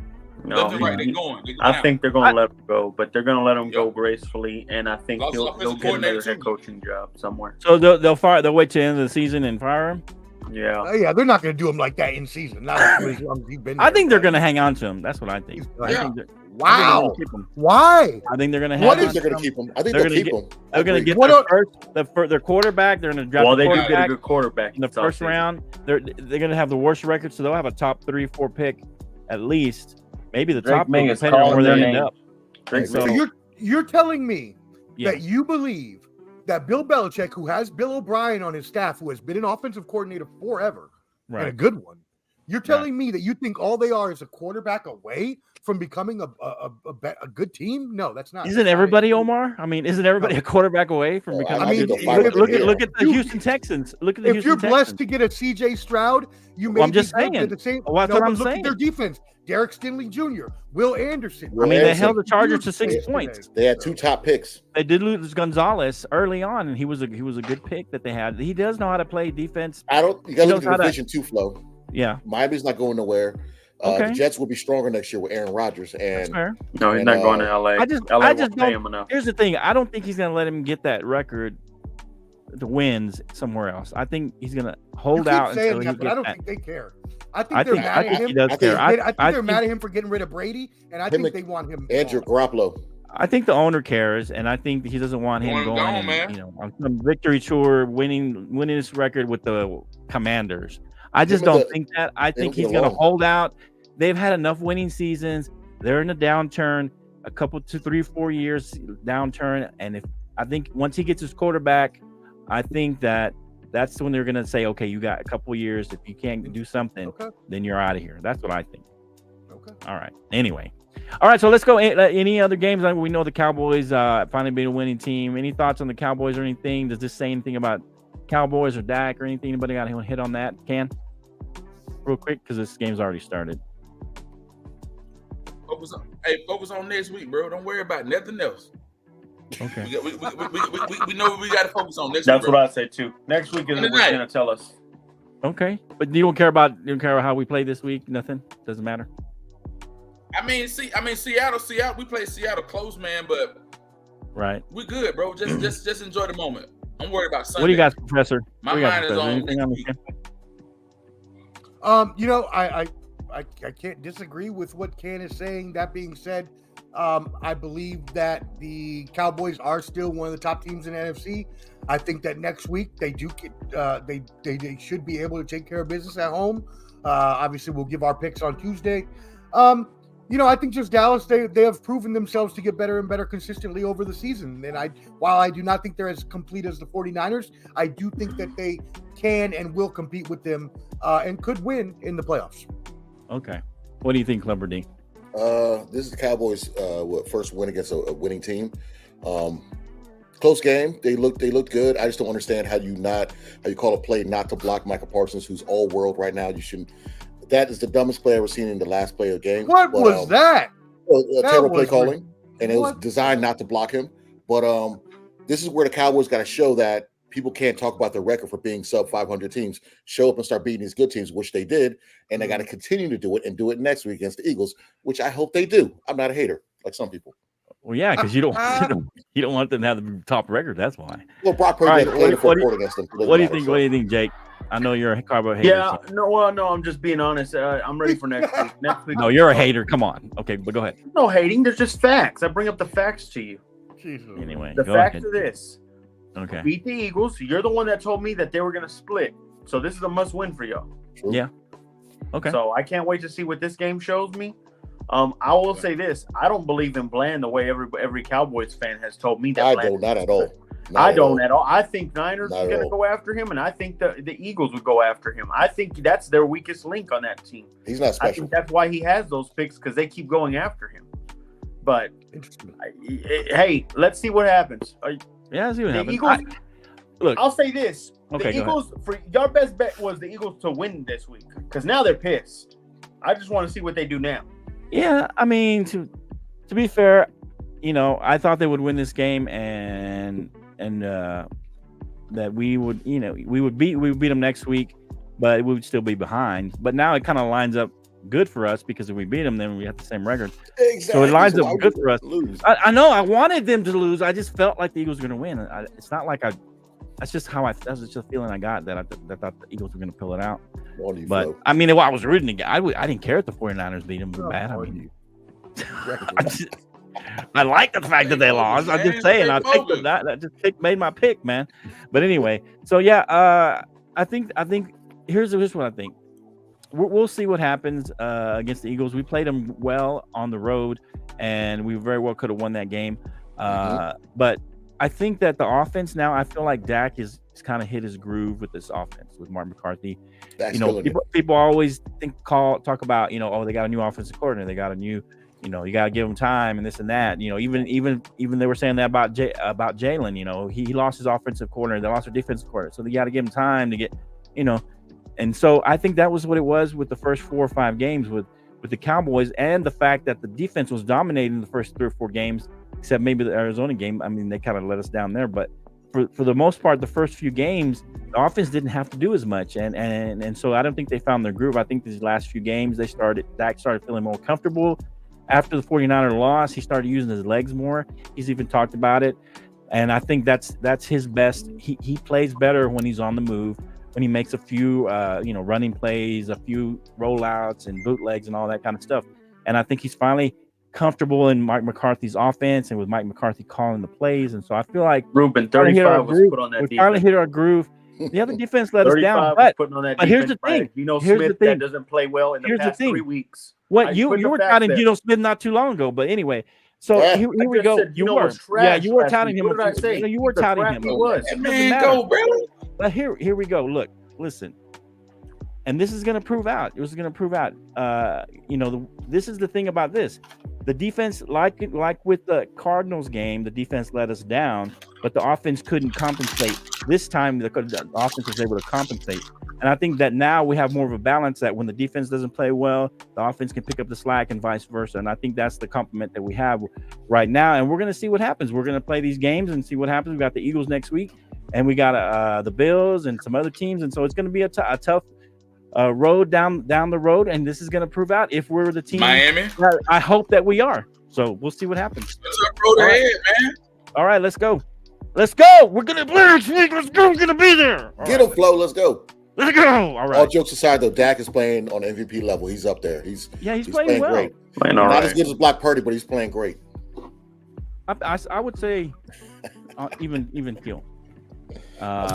No, right, they're going. I think they're gonna let him go, but they're gonna let him go gracefully, and I think he'll get another head coaching job somewhere. So they'll wait till the end of the season and fire him. Yeah, they're not gonna do him like that in season. Not as long as he's been there. I think they're gonna hang on to him. That's what I think. Wow. Why? I think they're going to have him. They're going to keep him. I think they'll keep him. They're going to get their quarterback. They're going to draft they do get a good quarterback in the first round. They're going to have the worst record, so they'll have a top 3-4 pick at least. Maybe the top pick, depending on where they end up. So you're telling me that you believe that Bill Belichick, who has Bill O'Brien on his staff, who has been an offensive coordinator forever, and a good one, you're telling me that you think all they are is a quarterback away from becoming a good team? No, that's not. Isn't everybody, Omar? I mean, isn't everybody a quarterback away from becoming a good team? Look at the Houston Texans. If you're blessed to get a CJ Stroud, you may I'm just saying. The same. Well, that's what I'm look saying. At their defense. Derek Stingley Jr., Will Anderson. They held the Chargers to 6 points. They had 2 top picks. They did lose Gonzalez early on, and he was a good pick that they had. He does know how to play defense. You got to look at the division too, Flo. Yeah, Miami's not going nowhere. The Jets will be stronger next year with Aaron Rodgers. And no, he's not going to LA. I just don't pay him enough. Here's the thing: I don't think he's going to let him get that record the wins somewhere else. I think he's going to You hold keep out saying until he that, but I gets don't that. think they care. I think they're mad at him. He does care. I think they're mad at him for getting rid of Brady, and I think they want him. Andrew Garoppolo. I think the owner cares, and I think he doesn't want him going on some victory tour, winning this record with the Commanders. I just don't think that. I think he's going to hold out. They've had enough winning seasons. They're in a downturn, a couple, 2, 3, 4 years downturn, and I think once he gets his quarterback, I think that's when they're going to say, okay, you got a couple years. If you can't do something, then you're out of here. That's what I think. Okay. All right. Anyway. All right. So let's go. Any other games? We know the Cowboys finally beat a winning team. Any thoughts on the Cowboys or anything? Does this say anything about Cowboys or Dak or anything? Anybody got to hit on that? Real quick, because this game's already started. Focus on next week, bro. Don't worry about nothing else. Okay. We know what we got to focus on next week. That's what I say too. Next week is what's going to tell us. Okay, but you don't care about how we play this week. Nothing doesn't matter. I mean, Seattle. We played Seattle close, man, but we're good, bro. Just enjoy the moment. I'm worried about Sunday. What do you got, Professor? My mind is on anything on the game? I can't disagree with what Ken is saying. That being said, I believe that the Cowboys are still one of the top teams in the NFC. I think that next week they do get they should be able to take care of business at home. Obviously, we'll give our picks on Tuesday. I think just Dallas, they have proven themselves to get better and better consistently over the season. And while I do not think they're as complete as the 49ers, I do think that they can and will compete with them and could win in the playoffs. Okay. What do you think, Clubber D? This is the Cowboys' first win against a winning team. Close game. They looked good. I just don't understand how you call a play not to block Michael Parsons, who's all world right now. You shouldn't. That is the dumbest play I've ever seen in the last play of the game. What was that? Terrible play calling, and it was designed not to block him. But this is where the Cowboys got to show that people can't talk about their record for being sub 500 teams. Show up and start beating these good teams, which they did, and they got to continue to do it and do it next week against the Eagles, which I hope they do. I'm not a hater like some people. Well, yeah, because you don't want them to have the top record. That's why. Well, Brock Purdy played for against them. What do you think? What do you think, Jake? I know you're a carbo hater. Yeah, no, I'm just being honest. I'm ready for next week. Next week. No, you're a hater. Come on. Okay, but go ahead. No hating. There's just facts. I bring up the facts to you. Anyway, the facts are this. Okay. Beat the Eagles. You're the one that told me that they were going to split. So this is a must-win for y'all. Yeah. Okay. So I can't wait to see what this game shows me. I will say this: I don't believe in Bland the way every Cowboys fan has told me that. I don't, not at all. I don't at all. I think Niners are going to go after him, and I think the Eagles would go after him. I think that's their weakest link on that team. He's not special. I think that's why he has those picks, because they keep going after him. But hey, let's see what happens. Yeah, let's see what happens. Eagles, look, I'll say this: okay, the Eagles, for your best bet was the Eagles to win this week, because now they're pissed. I just want to see what they do now. Yeah, I mean, to be fair, I thought they would win this game, and that we would beat them next week, but we would still be behind. But now it kind of lines up good for us, because if we beat them, then we have the same record. Exactly. So it lines up good for us. I know I wanted them to lose. I just felt like the Eagles were going to win. It's not like that's just just a feeling I got, that I thought the Eagles were going to pull it out. But I mean, I was rooting again. I didn't care if the 49ers beat them bad. I mean, I like the fact that they lost. I'm just saying, I picked them. That just made my pick, man. But anyway, so yeah, I think here's what I think. We'll see what happens against the Eagles. We played them well on the road, and we very well could have won that game. But I think that the offense now, I feel like Dak is kind of hit his groove with this offense with Mark McCarthy. People always talk about, they got a new offensive coordinator, they got a new, you got to give them time and this and that. Even they were saying that about Jalen. He lost his offensive coordinator, they lost their defensive coordinator, so they got to give him time to get, And so I think that was what it was with the first 4 or 5 games with the Cowboys, and the fact that the defense was dominating the first 3 or 4 games, except maybe the Arizona game. I mean, they kind of let us down there, but for the most part, the first few games, the offense didn't have to do as much, and so I don't think they found their groove. I think these last few games, Dak started feeling more comfortable. After the 49er loss, he started using his legs more. He's even talked about it. And I think that's his best. He plays better when he's on the move, when he makes a few running plays, a few rollouts and bootlegs and all that kind of stuff. And I think he's finally comfortable in Mike McCarthy's offense and with Mike McCarthy calling the plays. And so I feel like Ruben 35 was put on that we finally hit our groove. The other defense let us down, but here's the thing. Smith that doesn't play well in the past 3 weeks. What you were touting Geno Smith not too long ago, but anyway. So here we go. You were touting him. What did I say? You were touting him. He was. Man, go, bro. But here we go. Look, listen. And this is going to prove out. This is the thing about this. The defense, like with the Cardinals game, the defense let us down, but the offense couldn't compensate. This time, the offense was able to compensate. And I think that now we have more of a balance that when the defense doesn't play well, the offense can pick up the slack and vice versa. And I think that's the compliment that we have right now. And we're going to see what happens. We're going to play these games and see what happens. We got the Eagles next week, and we got the Bills and some other teams. And so it's going to be a tough road down the road, and this is going to prove out if we're the team. Miami. I hope that we are. So we'll see what happens. Man. All right, let's go. Let's go. We're gonna play this week. Let's go. We're gonna be there. Get him, Flo. Let's go. Let's go. All right. All jokes aside, though, Dak is playing on MVP level. He's up there. He's playing well. Great. Playing all Not right. as good as Black Purdy, but he's playing great. I would say even keel. I'm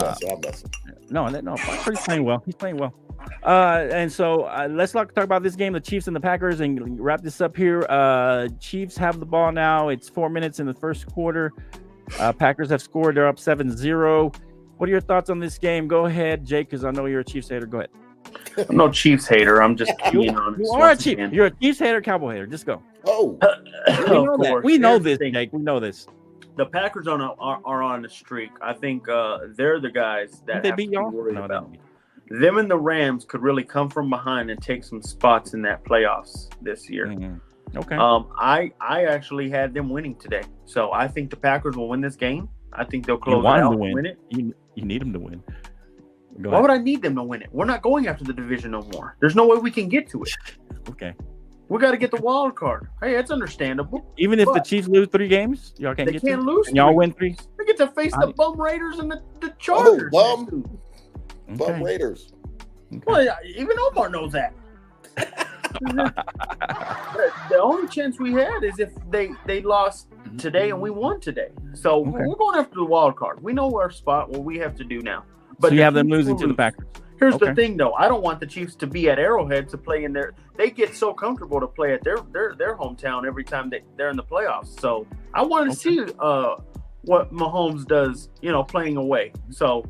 messing. No. Black Purdy's playing well. He's playing well. And so let's talk about this game, the Chiefs and the Packers, and wrap this up here. Chiefs have the ball now. It's 4 minutes in the first quarter. Packers have scored. They're up 7-0. What are your thoughts on this game? Go ahead, Jake, because I know you're a Chiefs hater. Go ahead. I'm no Chiefs hater. I'm just keen on. You are a Chiefs. You're a Chiefs hater, Cowboy hater. Just go. Oh, we know this, Jake. We know this. The Packers are on a streak. I think they're the guys that they have beat to be y'all. worried No, about. Them and the Rams could really come from behind and take some spots in that playoffs this year. Mm-hmm. Okay. I actually had them winning today, so I think the Packers will win this game. I think they'll close it out and win it. You need them to win. Why would I need them to win it? We're not going after the division no more. There's no way we can get to it. Okay. We got to get the wild card. Hey, it's understandable. Even if the Chiefs lose 3 games, y'all can't get. They can't lose. And y'all win 3. They get to face the bum Raiders and the Chargers. Bum Raiders. Okay. Well, even Omar knows that. The only chance we had is if they lost today and we won today. So we're going after the wild card. We know our spot, what we have to do now. But so you have them losing to the Packers. Here's the thing, though. I don't want the Chiefs to be at Arrowhead to play in their. They get so comfortable to play at their hometown every time they're in the playoffs. So I want to see what Mahomes does, playing away. So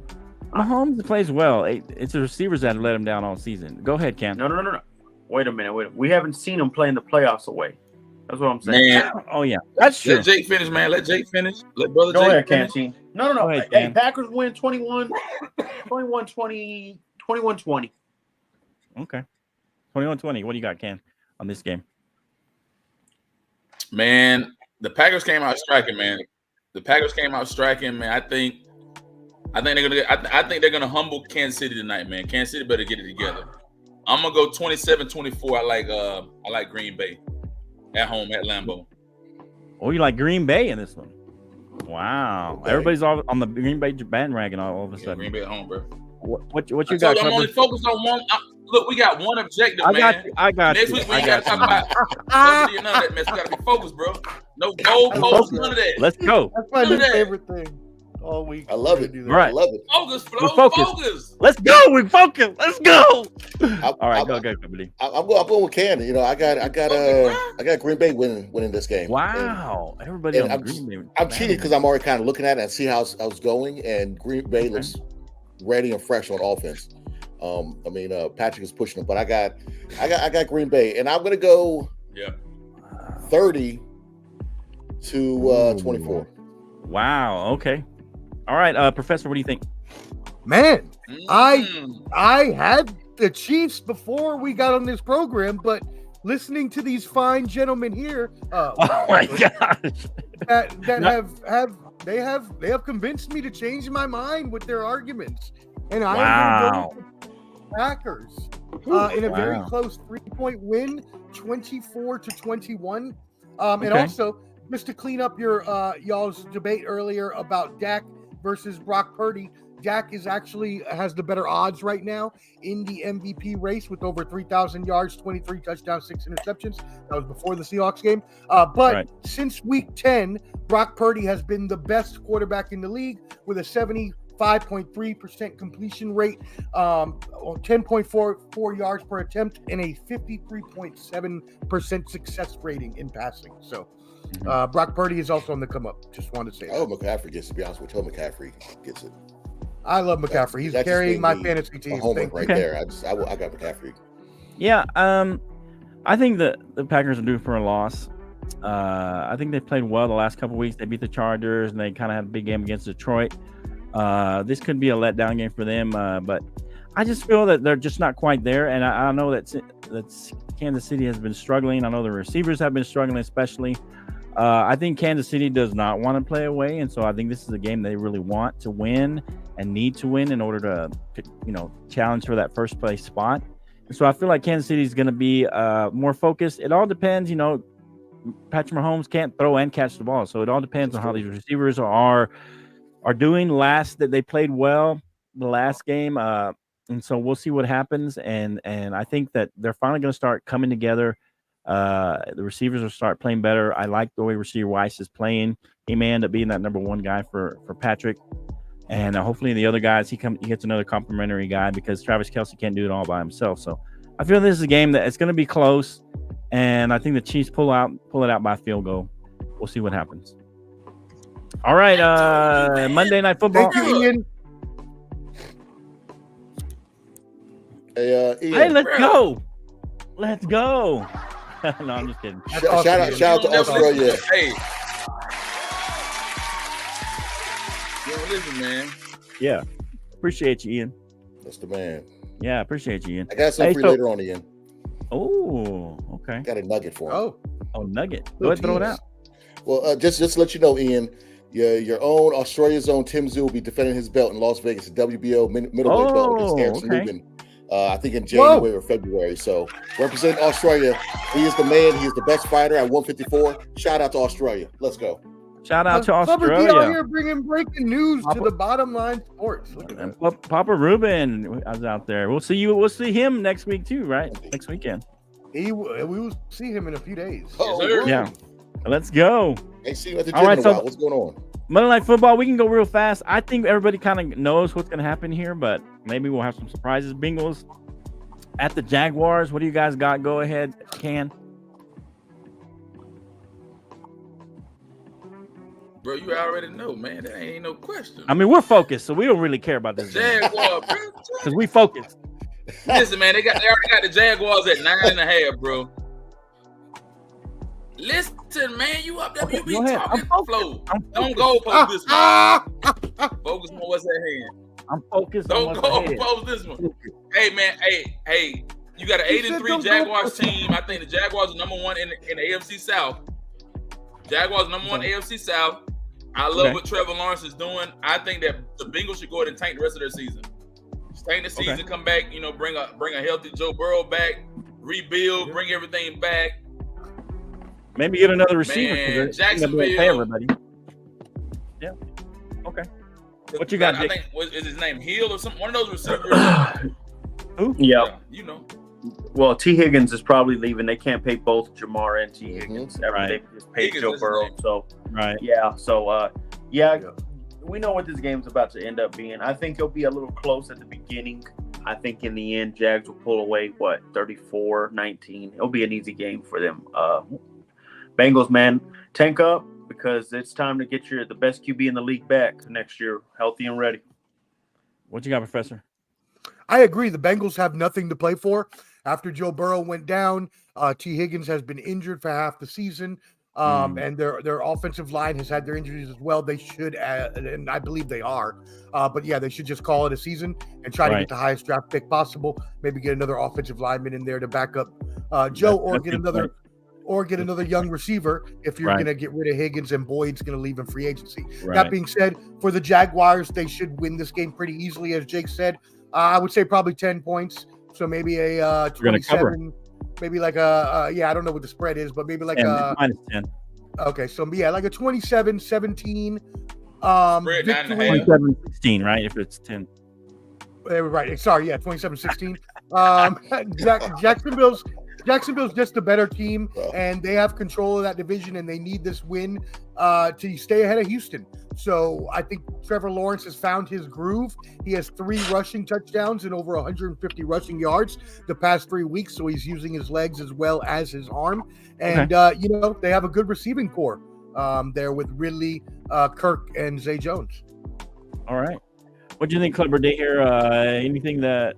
Mahomes plays well. It's the receivers that let him down all season. Go ahead, Cam. No. Wait a minute. We haven't seen him play in the playoffs away. That's what I'm saying. Man. Oh yeah, that's true. Let Jake finish, man. Let Jake finish. Let brother Go Jake ahead, finish. Canteen. No. Ahead, hey, Packers win 21-20. 21-20. Okay. 21-20. What do you got, Ken, on this game? Man, the Packers came out striking, man. Man. I think they're gonna humble Kansas City tonight, man. Kansas City better get it together. I'm gonna go 27-24. I like Green Bay at home at Lambeau. Oh, you like Green Bay in this one? Wow. Okay. Everybody's all on the Green Bay bandwagon all of a sudden. Green Bay at home, bro. What you got? I'm only focused on one. Look, we got one objective, man. I got Next week we ain't got to talk about none of that mess. We got to be focused, bro. No goal posts, none of that. Let's go. That's my new favorite thing all week. I love it. Right. I love it. Focus, Flo. We're focused. Let's go. We're focused. Let's go. All right, go, buddy. I'm going with Cannon. I got Green Bay winning this game. Wow. Everybody on Green Bay. I'm cheating because I'm already kind of looking at it and see how it's going, and Green Bay looks ready and fresh on offense. Patrick is pushing them, but I got Green Bay, and I'm gonna go 30 to 24. Wow. Okay. All right, Professor, what do you think? Man, I had the Chiefs before we got on this program, but listening to these fine gentlemen here, oh my gosh, they have convinced me to change my mind with their arguments, and I am going to go with the Packers in a very close 3-point win, 24-21, and also just to clean up your y'all's debate earlier about Dak versus Brock Purdy. Dak has the better odds right now in the MVP race with over 3,000 yards, 23 touchdowns, 6 interceptions. That was before the Seahawks game. But since week 10, Brock Purdy has been the best quarterback in the league with a 75.3% completion rate, 10.44 yards per attempt, and a 53.7% success rating in passing. So Brock Purdy is also on the come up. Just wanted to say that. McCaffrey gets, to be honest with you, McCaffrey gets it. I love McCaffrey. He's carrying my fantasy team. Homework right there. I got McCaffrey. Yeah, I think the Packers are due for a loss. I think they played well the last couple of weeks. They beat the Chargers, and they kind of had a big game against Detroit. This could be a letdown game for them, but I just feel that they're just not quite there. And I know that Kansas City has been struggling. I know the receivers have been struggling, especially. I think Kansas City does not want to play away, and so I think this is a game they really want to win and need to win in order to challenge for that first place spot. And so I feel like Kansas City is going to be more focused. It all depends, Patrick Mahomes can't throw and catch the ball, so it all depends on how these receivers are doing. That they played well the last game, and so we'll see what happens. And I think that they're finally going to start coming together. The receivers will start playing better. I like the way receiver Weiss is playing. He may end up being that number one guy for Patrick. And hopefully the other guys, he gets another complimentary guy because Travis Kelce can't do it all by himself. So I feel this is a game that it's going to be close. And I think the Chiefs pull it out by field goal. We'll see what happens. All right. Monday Night Football. Thank you, Ian. Ian. Hey, let's go. Let's go. No, I'm just kidding. Shout out to Australia. Hey. Listen, man. Yeah. Appreciate you, Ian. That's the man. Yeah, appreciate you, Ian. I got some free later on, Ian. Oh, okay. Got a nugget for him. Nugget. Go ahead, throw it out. Well, just to let you know, Ian, your own Australia's own Tim Zoo will be defending his belt in Las Vegas, the WBO middleweight belt against Harrison Newman. I think in January or February. So representing Australia, he is the man. He is the best fighter at 154. Shout out to Australia. Let's go. Shout out to Australia. Papa D out here bringing breaking news to the Bottom Line Sports. Papa Ruben is out there. We'll see him next week too, right? Next weekend. We will see him in a few days. Yeah. Let's go. Hey, see you at the gym in a while. What's going on? Monday Night Football, we can go real fast. I think everybody kind of knows what's going to happen here, but maybe we'll have some surprises. Bengals at the Jaguars. What do you guys got? Go ahead, Can. Bro, you already know, man. That ain't no question. I mean, we're focused, so we don't really care about this. Jaguars, bro. Because we focused. Listen, man, they already got the Jaguars at 9.5, bro. Listen, man, you up there, you be talking flow. Don't go post this one. Focus on what's at hand. I'm focused. Don't go post this one. Hey, man, hey, you got an 8-3 Jaguars team. I think the Jaguars are number one in the AFC South. Jaguars number one AFC South. I love what Trevor Lawrence is doing. I think that the Bengals should go ahead and tank the rest of their season. Just tank the season, come back, bring a healthy Joe Burrow back, rebuild, bring everything back. Maybe get another receiver. Man, Jacksonville. Pay everybody. Yeah. Okay. What you got, Jake? I think is his name Hill or something? One of those receivers. Who? Yeah. Well, T. Higgins is probably leaving. They can't pay both Jamar and T. Higgins. They just pay Joe Burrow. So yeah. So we know what this game's about to end up being. I think it'll be a little close at the beginning. I think in the end, Jags will pull away 34-19. It'll be an easy game for them. Bengals, man, tank up because it's time to get the best QB in the league back next year, healthy and ready. What you got, Professor? I agree. The Bengals have nothing to play for. After Joe Burrow went down, T. Higgins has been injured for half the season, and their offensive line has had their injuries as well. They should, and I believe they are. But yeah, they should just call it a season and try to get the highest draft pick possible. Maybe get another offensive lineman in there to back up Joe, or get another young receiver if you're going to get rid of Higgins and Boyd's going to leave in free agency. That being said, for the Jaguars, they should win this game pretty easily, as Jake said. I would say probably 10 points. So maybe a 27, maybe like I don't know what the spread is, but maybe like minus 10. Okay, so yeah, like a 27-17 Spread victory. 27-16, right? If it's 10. Right. Sorry, yeah, 27-16. Jacksonville's just a better team, and they have control of that division, and they need this win to stay ahead of Houston. So I think Trevor Lawrence has found his groove. He has 3 rushing touchdowns and over 150 rushing yards the past 3 weeks, so he's using his legs as well as his arm. And, they have a good receiving core there with Ridley, Kirk, and Zay Jones. All right. What do you think, Clever D here? Anything that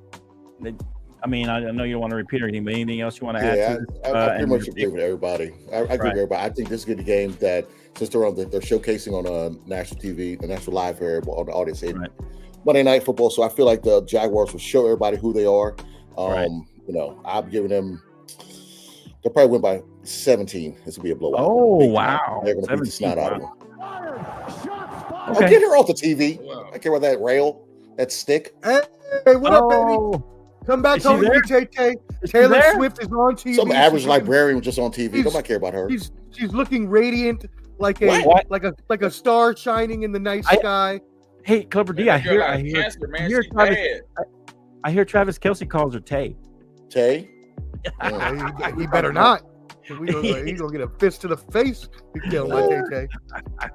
I mean, I know you don't want to repeat anything, but anything else you want to add to I pretty much agree with everybody. I agree with everybody. I think this is a good game that since they're showcasing on national TV, the national live here on the audience Monday Night Football. So I feel like the Jaguars will show everybody who they are. I'm giving them. They'll probably win by 17. This will be a blowout. Oh wow! They're going to beat the snot out of them. Okay. Get her off the TV. Wow. I care about that rail, that stick. Hey, what up, baby? Come back home, Tay. Taylor Swift is on TV. Some average librarian just on TV. Nobody care about her. She's looking radiant, like a star shining in the night sky. Hey, Clever D, I hear Travis Kelce calls her Tay. Tay? He better not. He's gonna get a fist to the face. Tay.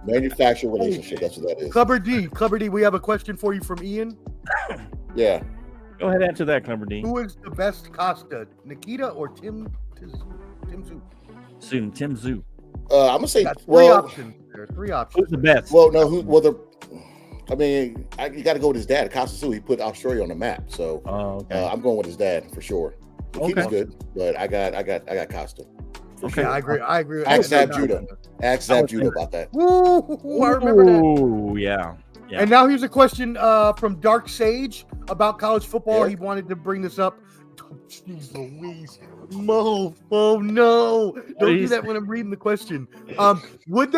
Manufacturer relationship. That's what that is. Clever D. We have a question for you from Ian. Yeah. Go ahead and answer that, Clever D. Who is the best Costa, Nikita or Tim Zoo? Tim Zoo. I'm gonna say three options. There's 3 options. Who's the best? Well, no. You got to go with his dad, Costa Zoo. He put Australia on the map, so I'm going with his dad for sure. Nikita's good, but I got Costa. Okay, sure. I agree. Ask Zab Judah about that. Ooh, I remember that. Ooh, yeah. And now here's a question from Dark Sage about college football. Yeah. He wanted to bring this up. Jeez Louise. Oh no. Don't do that when I'm reading the question. Would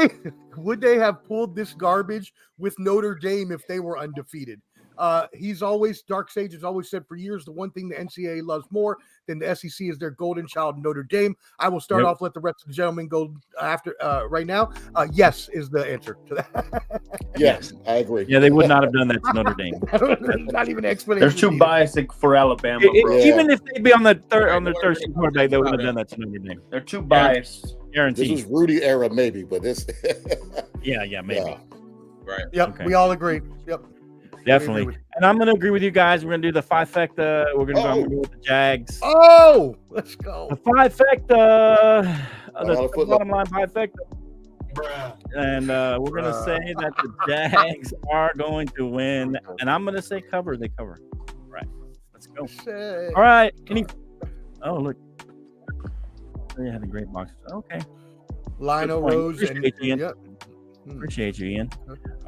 they have pulled this garbage with Notre Dame if they were undefeated? Dark Sage has always said for years the one thing the NCAA loves more than the SEC is their golden child, Notre Dame. I will start off, let the rest of the gentlemen go after right now. Yes is the answer to that. Yes, I agree. Yeah, they would not have done that to Notre Dame. Not even an explanation. They're too biased for Alabama, bro. Even if they'd be on their third quarterback, they wouldn't have done that to Notre Dame. They're too biased. Guaranteed. This is Rudy era, maybe, but this. yeah, maybe. Yeah. Right. Yep, okay. We all agree. Yep. Definitely. And I'm going to agree with you guys. We're going to do the trifecta. We're going to go with the Jags. Oh, let's go. The trifecta. The bottom line trifecta. And we're going to say that the Jags are going to win. And I'm going to say cover. They cover. All right. Let's go. All right. Oh, look. They had a great box. Okay. Lionel Rose. Appreciate you, Ian.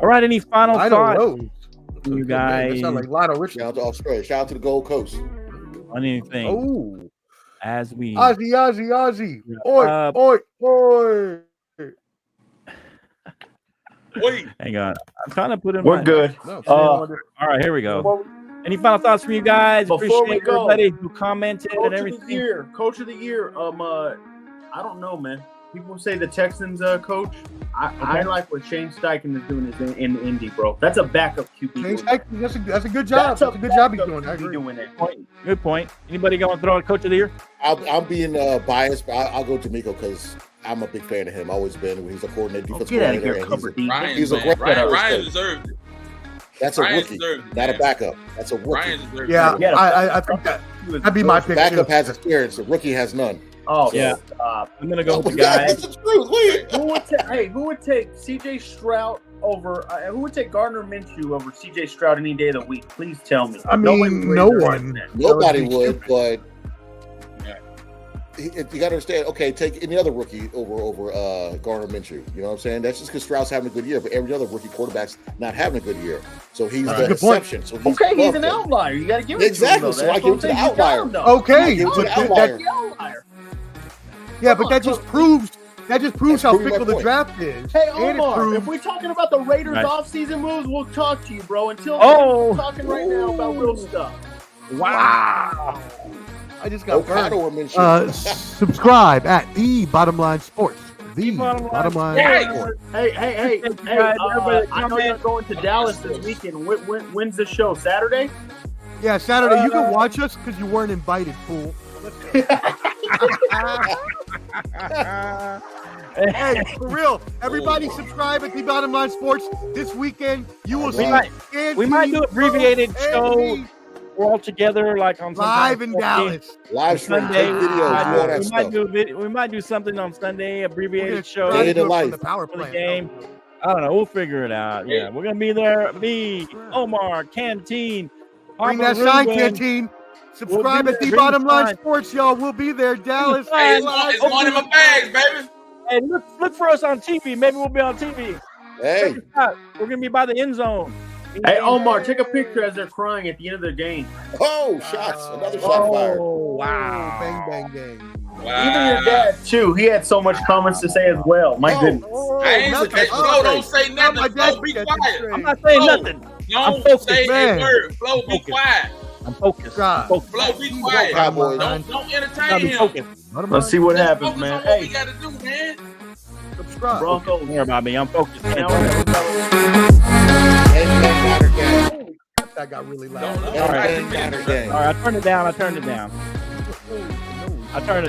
All right. Any final thoughts? You guys. That sounds like Lionel Richie. Shout out to Australia. Shout out to the Gold Coast. On anything. Oh. As we. Ozzy. Oi. Wait. Hang on. I'm trying to put in. We're good. All right, here we go. Any final thoughts from you guys? Before we go, everybody who commented and everything. Coach of the year. I don't know, man. People say the Texans coach. I like what Shane Steichen is doing in Indy, bro. That's a backup QB. Shane Steichen, that's a good job. That's a good job he's doing. I agree. Good point. Anybody going to throw a coach of the year? I'm being biased, but I'll go Jamaica because I'm a big fan of him. Always been. He's a coordinator, defensive coordinator. He's a great Ryan deserved it. That's a rookie, not a backup. That's a rookie. Yeah, I think that'd be my pick. Backup has experience. The rookie has none. Oh yeah, I'm gonna go with the guy. That's the truth. Who would take C.J. Stroud over? Who would take Gardner Minshew over C.J. Stroud any day of the week? Please tell me. I mean, no one. Nobody would, but you got to understand. Okay, take any other rookie over Gardner Minshew. You know what I'm saying? That's just because Stroud's having a good year, but every other rookie quarterback's not having a good year. So he's the exception. So he's an outlier. You got to give it exactly. To him, so I give it to the outlier. Okay, outlier. Yeah, but that just proves how fickle the draft is. Hey, Omar, if we're talking about the Raiders off-season moves, we'll talk to you, bro. Until we're talking right now about real stuff. Wow. I just got burned. Subscribe at the Bottom Line Sports. the Bottom Line Sports. Hey, I know you're going to Dallas this weekend. When's the show? Saturday? Yeah, Saturday. You can watch us because you weren't invited, fool. Hey, for real, everybody subscribe at the Bottom Line Sports this weekend. You will see. We might do abbreviated show. We're all together, like on live in Dallas. Live stream, take videos, all that stuff. We might do something on Sunday, abbreviated show. Day in life. The power for the plant. game. I don't know. We'll figure it out. Yeah, we're gonna be there. Me, Omar, Canteen. Bring that sign, Canteen. Subscribe at the Bottom Line Sports, y'all. We'll be there, Dallas. Hey, it's one of my bags, baby. Hey, look for us on TV. Maybe we'll be on TV. Hey, we're gonna be by the end zone. Hey, Omar, take a picture as they're crying at the end of the game. Oh, shots! Another shot fired. Oh, wow! Bang, bang, bang. Wow. Even your dad too. He had so much comments to say as well. My goodness. Flo, don't say nothing. Flo, be quiet. I'm not saying nothing. Don't say a word. Flo, be quiet. I'm focused. Flo, be quiet. Don't entertain him. Let's see what happens, man. Hey, we gotta do, man. Subscribe. Broncos. Don't worry about me. I'm focused. That got really loud. All right, I turned it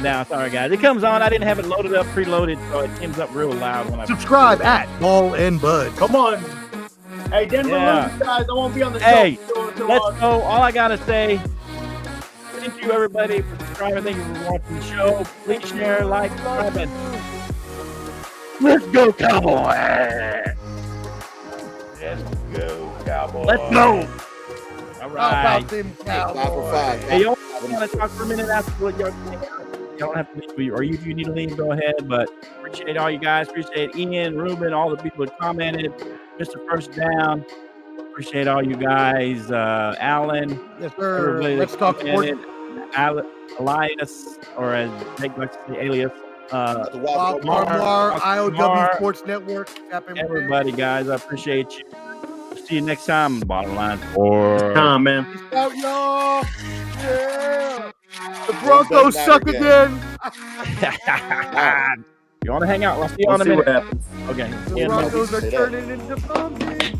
down. Sorry, guys. It comes on. I didn't have it loaded up, preloaded, so it comes up real loud when I subscribe at Ball and Bud. Come on. Hey, Denver, guys, I won't be on the show. Hey, let's go. All I gotta say, thank you everybody for subscribing. Thank you for watching the show. Please share, like, subscribe, and let's go, Cowboys! Let's go, Cowboys! Let's go! All right. How about them Cowboys? Hey, y'all want to talk for a minute after what y'all don't have to leave, or you need to leave, go ahead. But appreciate all you guys. Appreciate Ian, Ruben, all the people that commented. Mr. First Down. Appreciate all you guys. Alan. Yes, sir. Let's talk sports. Elias, or as Jake likes to say, alias. IOW Sports Network. Everybody, guys, I appreciate you. See you next time. Bottom Line Sports. Time, man. Peace out, y'all. Yeah. The Broncos suck again. You want to hang out? I'll see you on a minute. What happens. Okay. The Broncos are turning into pumpkins.